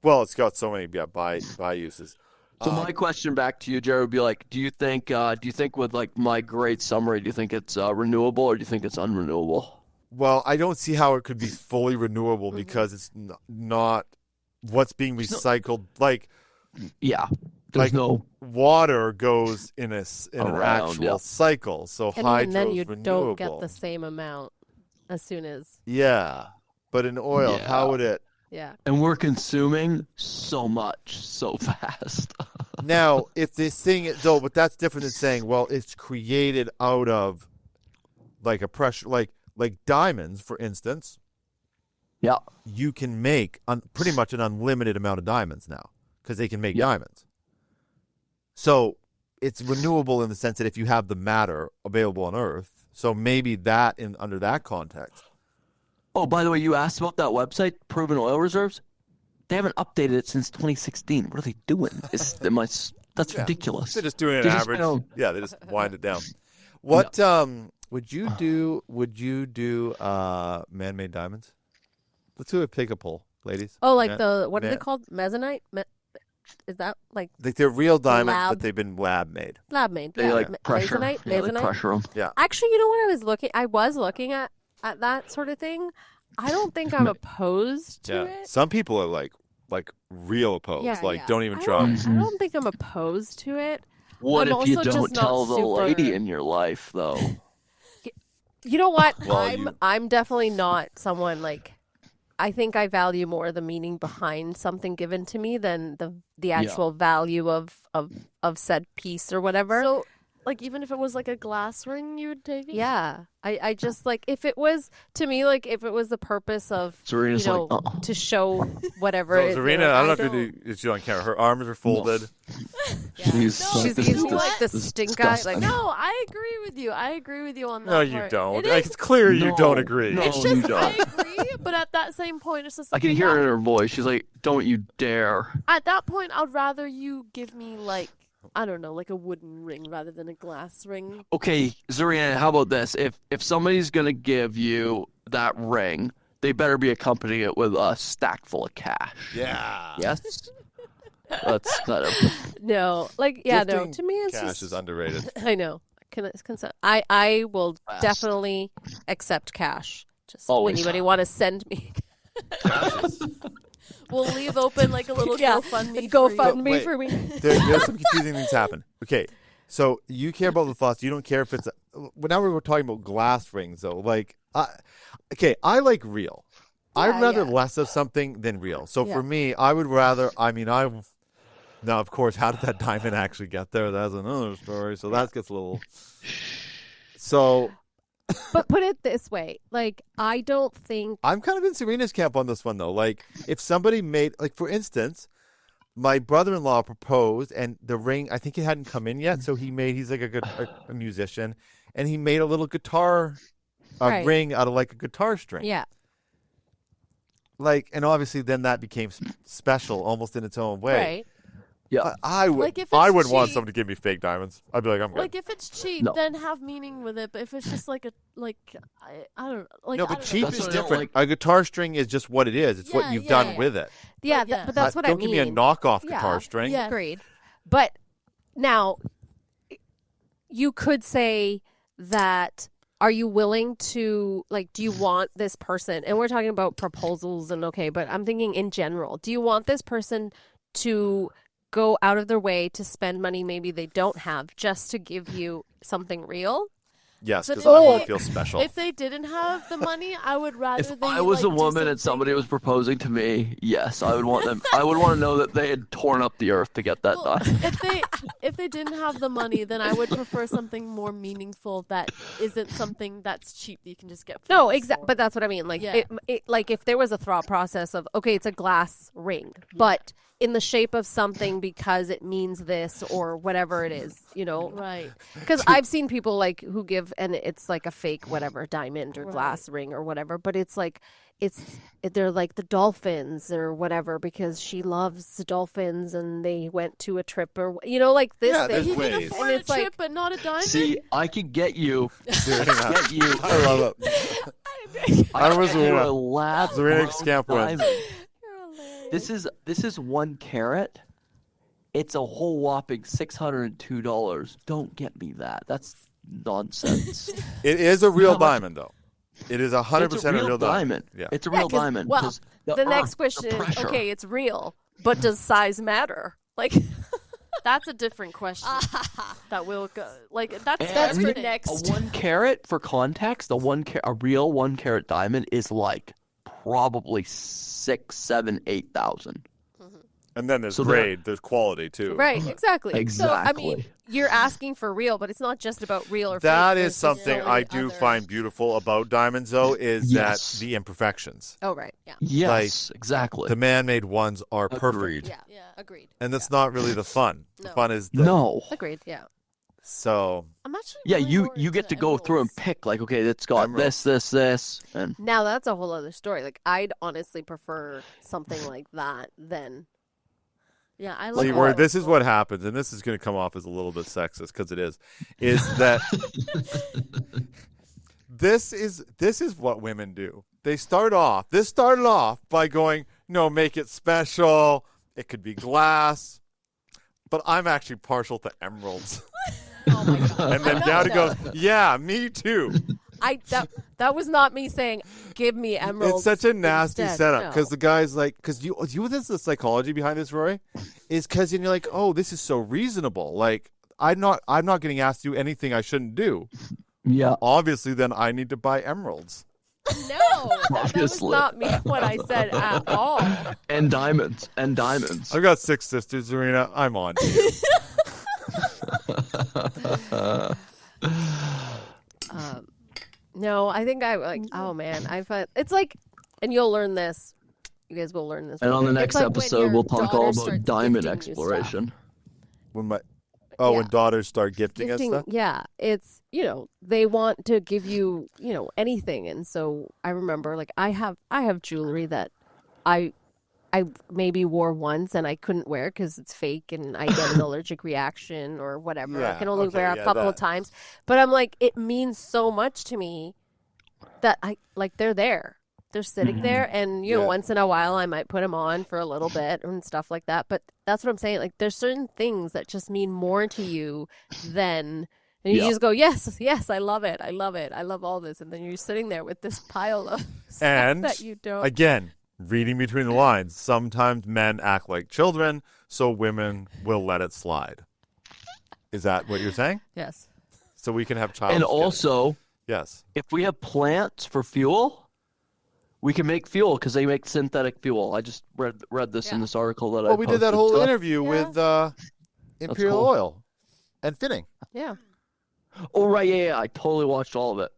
Well, it's got so many buy uses. So my question back to you, Jerrod, would be like, do you think with like my great summary, do you think it's renewable or do you think it's unrenewable? Well, I don't see how it could be fully renewable because it's not what's being recycled. Like Yeah, there's no. water goes in an Around, actual yeah. cycle. So And hydro's even then you renewable. don't get the same amount as soon as Yeah, but in oil, Yeah. how would it? yeah. And we're consuming so much so fast. Now, if this thing though, but that's different than saying, well, it's created out of like a pressure, like diamonds, for instance. Yeah. You can make pretty much an unlimited amount of diamonds now because they can make diamonds. So it's renewable in the sense that if you have the matter available on Earth, so maybe that under that context. Oh, by the way, you asked about that website, Proven Oil Reserves. They haven't updated it since 2016. What are they doing? That's ridiculous. They're just doing an They just average. found- Yeah, they just wind it down. What would you do? Would you do man-made diamonds? Let's do a pick a poll, ladies. Oh, like Man- what are they man- called? Mezzanite? Is that like Like they're real diamonds, Lab. but they've been lab made. lab made? They like pressure. Masonite? Yeah, they Masonite? pressure them. Yeah. Actually, you know what I was looking at that sort of thing. I don't think I'm opposed to it. Some people are like real opposed. Yeah, like yeah. don't even I try. don't- I don't think I'm opposed to it. What I'm if you also don't just not tell the super- lady in your life, though? You know what? Well, I'm definitely not someone like. I think I value more the meaning behind something given to me than the actual value of said piece or whatever. Like, even if it was like a glass ring, you would take it? Yeah. I just, like, if it was, to me, like, if it was the purpose of, Serena's you know, like, to show whatever. So Serena, I don't know if you're on camera. Her arms are folded. She's She's this using is like the this is stink eye. disgusting. Like, No, I agree with you. I agree with you on that No, you part. don't. It Like, is, it's clear you No, don't agree. no. it's you just, don't. I agree, but at that same point, it's just I can okay, hear it yeah. in her voice. She's like, "Don't you dare!" At that point, I'd rather you give me, like, I don't know, like a wooden ring rather than a glass ring. Okay, Zarina, how about this? If somebody's gonna give you that ring, they better be accompanying it with a stack full of cash. Yeah. Yes. That's kind of No, like, yeah, no. Gifting To me, it's cash just. is underrated. I know. I will Fast. definitely accept cash. Just Always. anybody want to send me. We'll leave open like a little GoFundMe. GoFundMe Wait. for me. There's some confusing things happen. Okay, so you care about the thoughts. You don't care if it's. Well, now we're talking about glass rings, though. Like, I like real. I'd rather less of something than real. So for me, I would rather. I mean, now, of course, how did that diamond actually get there? That's another story. So that gets a little. So But put it this way, like, I don't think. I'm kind of in Serena's camp on this one, though. Like, if somebody made, like, for instance, my brother-in-law proposed, and the ring, I think it hadn't come in yet, so he's like a musician, and he made a little guitar Right. ring out of, like, a guitar string. Yeah. Like, and obviously then that became special almost in its own way. Right. yeah. I would. Like, if I it's wouldn't want cheap- someone to give me fake diamonds. I'd be like, I'm good. Like, if it's cheap, No. then have meaning with it. But if it's just like I don't know. Like, no, I but don't cheap know. That's is what I don't different. like. A guitar string is just what it is. It's what Yeah, you've yeah, done yeah. with it. Yeah, yeah. but that's what I Don't mean. give me a knockoff Yeah. guitar string. Yeah. Agreed. But now, you could say that, are you willing to, like, do you want this person, and we're talking about proposals and okay, but I'm thinking in general, do you want this person to go out of their way to spend money maybe they don't have just to give you something real? Yes, But because if I they- want to feel special. If they didn't have the money, I would rather If they, I was like, a do woman and something- somebody was proposing to me, yes, I would want them. I would want to know that they had torn up the earth to get that Well, done. if they didn't have the money, then I would prefer something more meaningful that isn't something that's cheap that you can just get. No, for. exactly. But that's what I mean. Like, Yeah. like if there was a thought process of, okay, it's a glass ring, but in the shape of something because it means this or whatever it is, you know? Right. Because I've seen people like who give, and it's like a fake whatever diamond or glass ring or whatever, but it's like they're like the dolphins or whatever because she loves the dolphins and they went to a trip or you know like this Yeah, thing. there's You can ways. afford And a it's like- trip, but not a diamond. See, I could get you. Serena. Get you. I love it. I was get you Serena. a lab Serena grown Scamp wins. diamond. This is 1 carat. It's a whole whopping $602. Don't get me that. That's nonsense. It is a real How much- diamond, though. It is 100% It's a real diamond. Yeah. It's a real 'cause- diamond. well, 'cause the earth, next the question is, pressure. okay, it's real, but does size matter? Like, That's a different question. That will go like that's And for a next. 1 carat, for context, a real 1 carat diamond is like probably 6, 7, 8,000. And then there's So grade, there's quality, too. right, exactly. So, I mean, Exactly. you're asking for real, but it's not just about real or That fake. is There's just something so I many do other- find beautiful about diamonds, though, is Yes. that the imperfections. Oh, right. Yeah. Yes, exactly. The man-made ones are perfect. Agreed. Yeah. Yeah, agreed. And that's not really the fun. The No. fun is the... No. Agreed. Yeah. So, I'm actually Yeah, really you more you into get to go through and emeralds. pick like, okay, it's got Emeralds. this, and Now that's a whole other story. Like, I'd honestly prefer something like that than. Yeah, I see, like where all this is those. what happens, and this is going to come off as a little bit sexist, because it is that this is what women do. This started off by going, no, make it special. It could be glass. But I'm actually partial to emeralds. Oh my god. And then Gaudy goes, yeah, me too. That was not me saying, give me emeralds. It's such a nasty instead." setup No. because the guy's like, because you this is the psychology behind this, Rory, is because you're like, oh, this is so reasonable. Like I'm not getting asked to do anything I shouldn't do. yeah. Obviously, then I need to buy emeralds. No, that was Obviously. not me. What I said at all. And diamonds. I've got 6 sisters, Serena. I'm on to you. No, I think I like. Oh man, I find it's like, and you'll learn this. You guys will learn this. And on the It's next like when episode, your we'll talk all daughter about starts diamond gifting you stuff. exploration. When Yeah. when daughters start gifting us stuff. Yeah, it's they want to give you anything, and so I remember like I have jewelry that I maybe wore once and I couldn't wear because it's fake and I get an allergic reaction or whatever. Yeah, I can only okay, wear a yeah, couple of that. times, but I'm like it means so much to me that I like they're there. They're sitting there, and Yeah. once in a while I might put them on for a little bit and stuff like that. But that's what I'm saying. Like, there's certain things that just mean more to you than, and you Yeah. just go, yes, I love it, I love all this, and then you're sitting there with this pile of stuff And that you don't. again, reading between the lines, sometimes men act like children, so women will let it slide. Is that what you're saying? Yes. So we can have child. And together. also, yes. if we have plants for fuel, we can make fuel because they make synthetic fuel. I just read this in this article that I Well, we did that posted, whole so- interview with Imperial cool. Oil and Finning. Yeah. Oh, right, yeah, I totally watched all of it.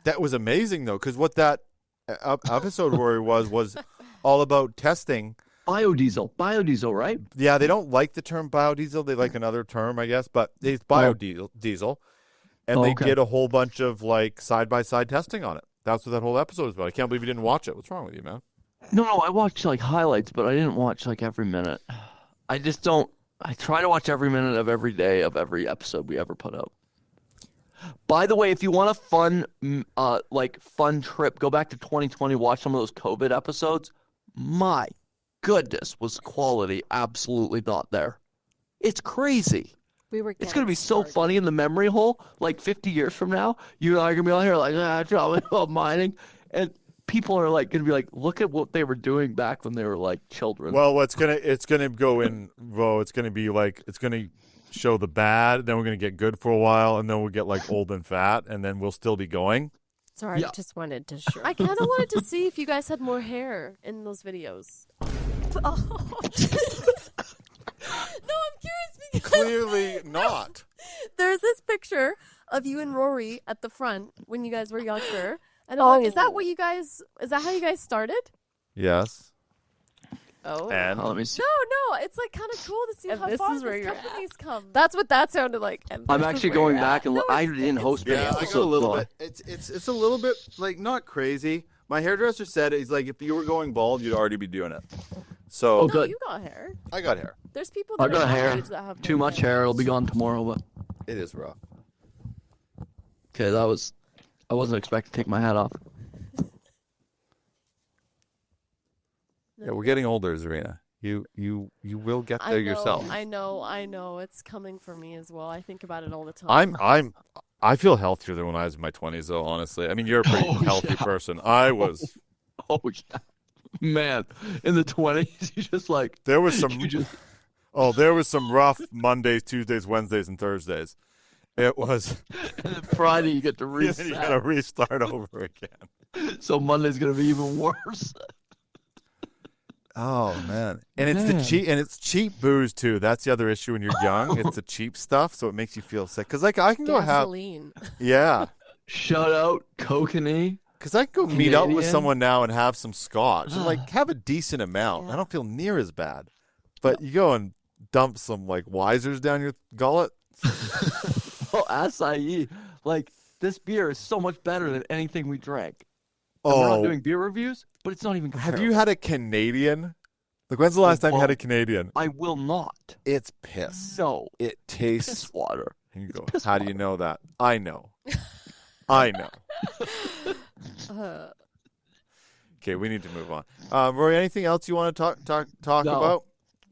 That was amazing, though, because what that episode, Rory, was all about testing. Biodiesel, right? Yeah, they don't like the term biodiesel. They like another term, I guess, but it's biodiesel. And Oh, they okay. did a whole bunch of, like, side-by-side testing on it. That's what that whole episode is about. I can't believe you didn't watch it. What's wrong with you, man? No, I watched like highlights, but I didn't watch like every minute. I just don't. I try to watch every minute of every day of every episode we ever put out. By the way, if you want a fun trip, go back to 2020, watch some of those COVID episodes. My goodness, was quality absolutely not there. It's crazy. It's going to be so funny in the memory hole, like 50 years from now. You and I are going to be out here like, tell me about mining. And people are like going to be like, look at what they were doing back when they were like children. Well, it's gonna go in, Ro. It's gonna be like, it's gonna show the bad, then we're gonna get good for a while, and then we'll get like old and fat, and then we'll still be going. Sorry, Yeah. I just wanted to show. I kind of wanted to see if you guys had more hair in those videos. No, I'm curious because Clearly not. there's this picture of you and Rory at the front when you guys were younger. And I'm like, is that how you guys started? Yes. Oh. And Let me see. No, it's like kind of cool to see And how this far is where these you're companies come. That's what that sounded like. And I'm this is actually where going you're back at. and No, I it's- didn't host many yeah, I got a episodes. little so- bit. It's a little bit like not crazy. My hairdresser said he's like, if you were going bald, you'd already be doing it. So Oh, No, good. you got hair. I got hair. There's people I that are got my hair. age that have Too no much hair. It'll be gone tomorrow. But It is rough. okay, I wasn't expecting to take my hat off. Yeah, we're getting older, Zarina. You will get there yourself. I know. It's coming for me as well. I think about it all the time. I feel healthier than when I was in my 20s, though. Honestly, I mean, you're a pretty healthy person. I was. Oh yeah, man. In the 20s, you just like There was some. you just There was some rough Mondays, Tuesdays, Wednesdays, and Thursdays. It was. and then Friday you get to You reset. gotta restart over again. So Monday's gonna be even worse. Oh man, and it's cheap booze too. That's the other issue when you're young. It's the cheap stuff, so it makes you feel sick. Cause like I can go have, Gasoline. yeah. Shout out Kokanee. Cause I can go meet up with Canadian. someone now and have some scotch and like have a decent amount. I don't feel near as bad. But you go and dump some like Wisers down your gullet. Oh, acai. Like this beer is so much better than anything we drank. And we're not doing beer reviews, but it's not even Have comparable. you had a Canadian? Like when's the last time you had a Canadian? I will not. It's piss. No. It tastes. Piss water. And you go, piss how do you know that? I know. I know. Okay, we need to move on. Rory, anything else you want to talk No. about?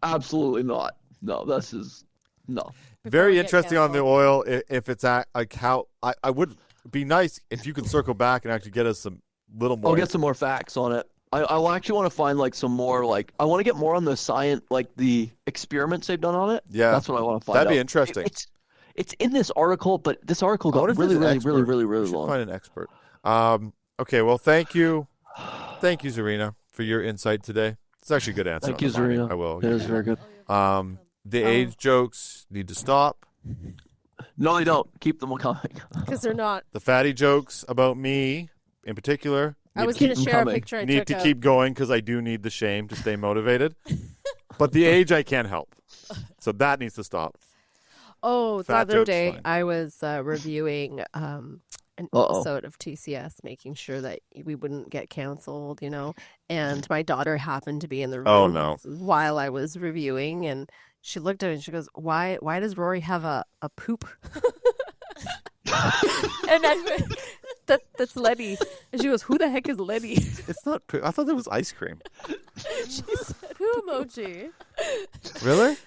Absolutely not. No, this is no. Very we get interesting on the canceled. oil. If it's like how I would be nice if you could circle back and actually get us some little more. I'll get some more facts on it. I actually want to find like some more like I want to get more on the science, like the experiments they've done on it. Yeah. That's what I want to find. That'd be out. interesting. It's in this article, but this article I wonder got if there's really, an really, expert. really, really, We really should long. find an expert. Okay, well, thank you, Zarina, for your insight today. It's actually a good answer. Thank on you, the mining. Zarina. I will. It is very good. The age jokes need to stop. No, they don't. Keep them coming. Because they're not. The fatty jokes about me, in particular, I was keep going to them share coming. a picture I need took to of- keep going because I do need the shame to stay motivated. But the age I can't help. So that needs to stop. Oh, the Fat other joke's day fine. I was reviewing an episode of TCS, making sure that we wouldn't get canceled, and my daughter happened to be in the room Oh, no. while I was reviewing, and she looked at it and she goes, why does Rory have a poop? And that's Letty. And she goes, who the heck is Letty? It's not. I thought it was ice cream. She said, poo emoji. Really?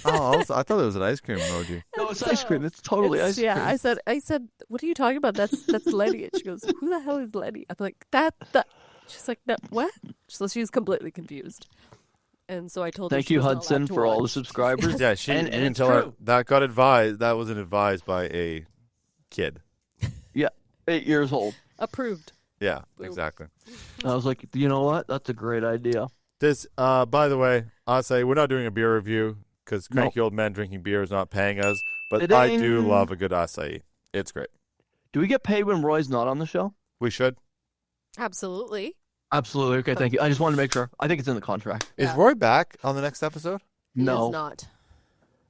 Oh, I thought it was an ice cream emoji. No, it's ice cream. It's totally ice cream. Yeah, I said, what are you talking about? That's Letty. And she goes, who the hell is Letty? I'm like, that. She's like, no, what? So she was completely confused. And so I told her. Thank she you, was not Hudson, allowed to for all the watch. subscribers. Yeah, she And you can it's tell her true. that got advised. That wasn't advised by a kid. Yeah, 8 years old. Approved. Yeah, exactly. I was like, you know what? That's a great idea. This, by the way, I'll say we're not doing a beer review because No. cranky old men drinking beer is not paying us. But It I ain't. do love a good acai. It's great. Do we get paid when Roy's not on the show? We should. Absolutely. Absolutely. Okay, thank you. I just wanted to make sure. I think it's in the contract. Is Yeah. Roy back on the next episode? He No. is not.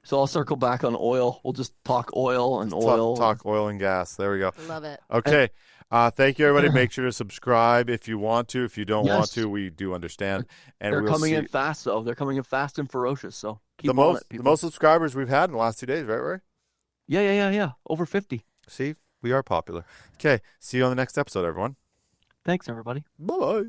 So I'll circle back on oil. We'll just talk oil and oil. Talk oil and gas. There we go. Love it. Okay. Thank you, everybody. Make sure to subscribe if you want to. If you don't want Yes. to, we do understand. And They're we'll coming see in fast, though. They're coming in fast and ferocious. So keep the on most it, people. the most subscribers we've had in the last 2 days, right, Roy? Yeah. Over 50. See, we are popular. Okay. See you on the next episode, everyone. Thanks, everybody. Bye.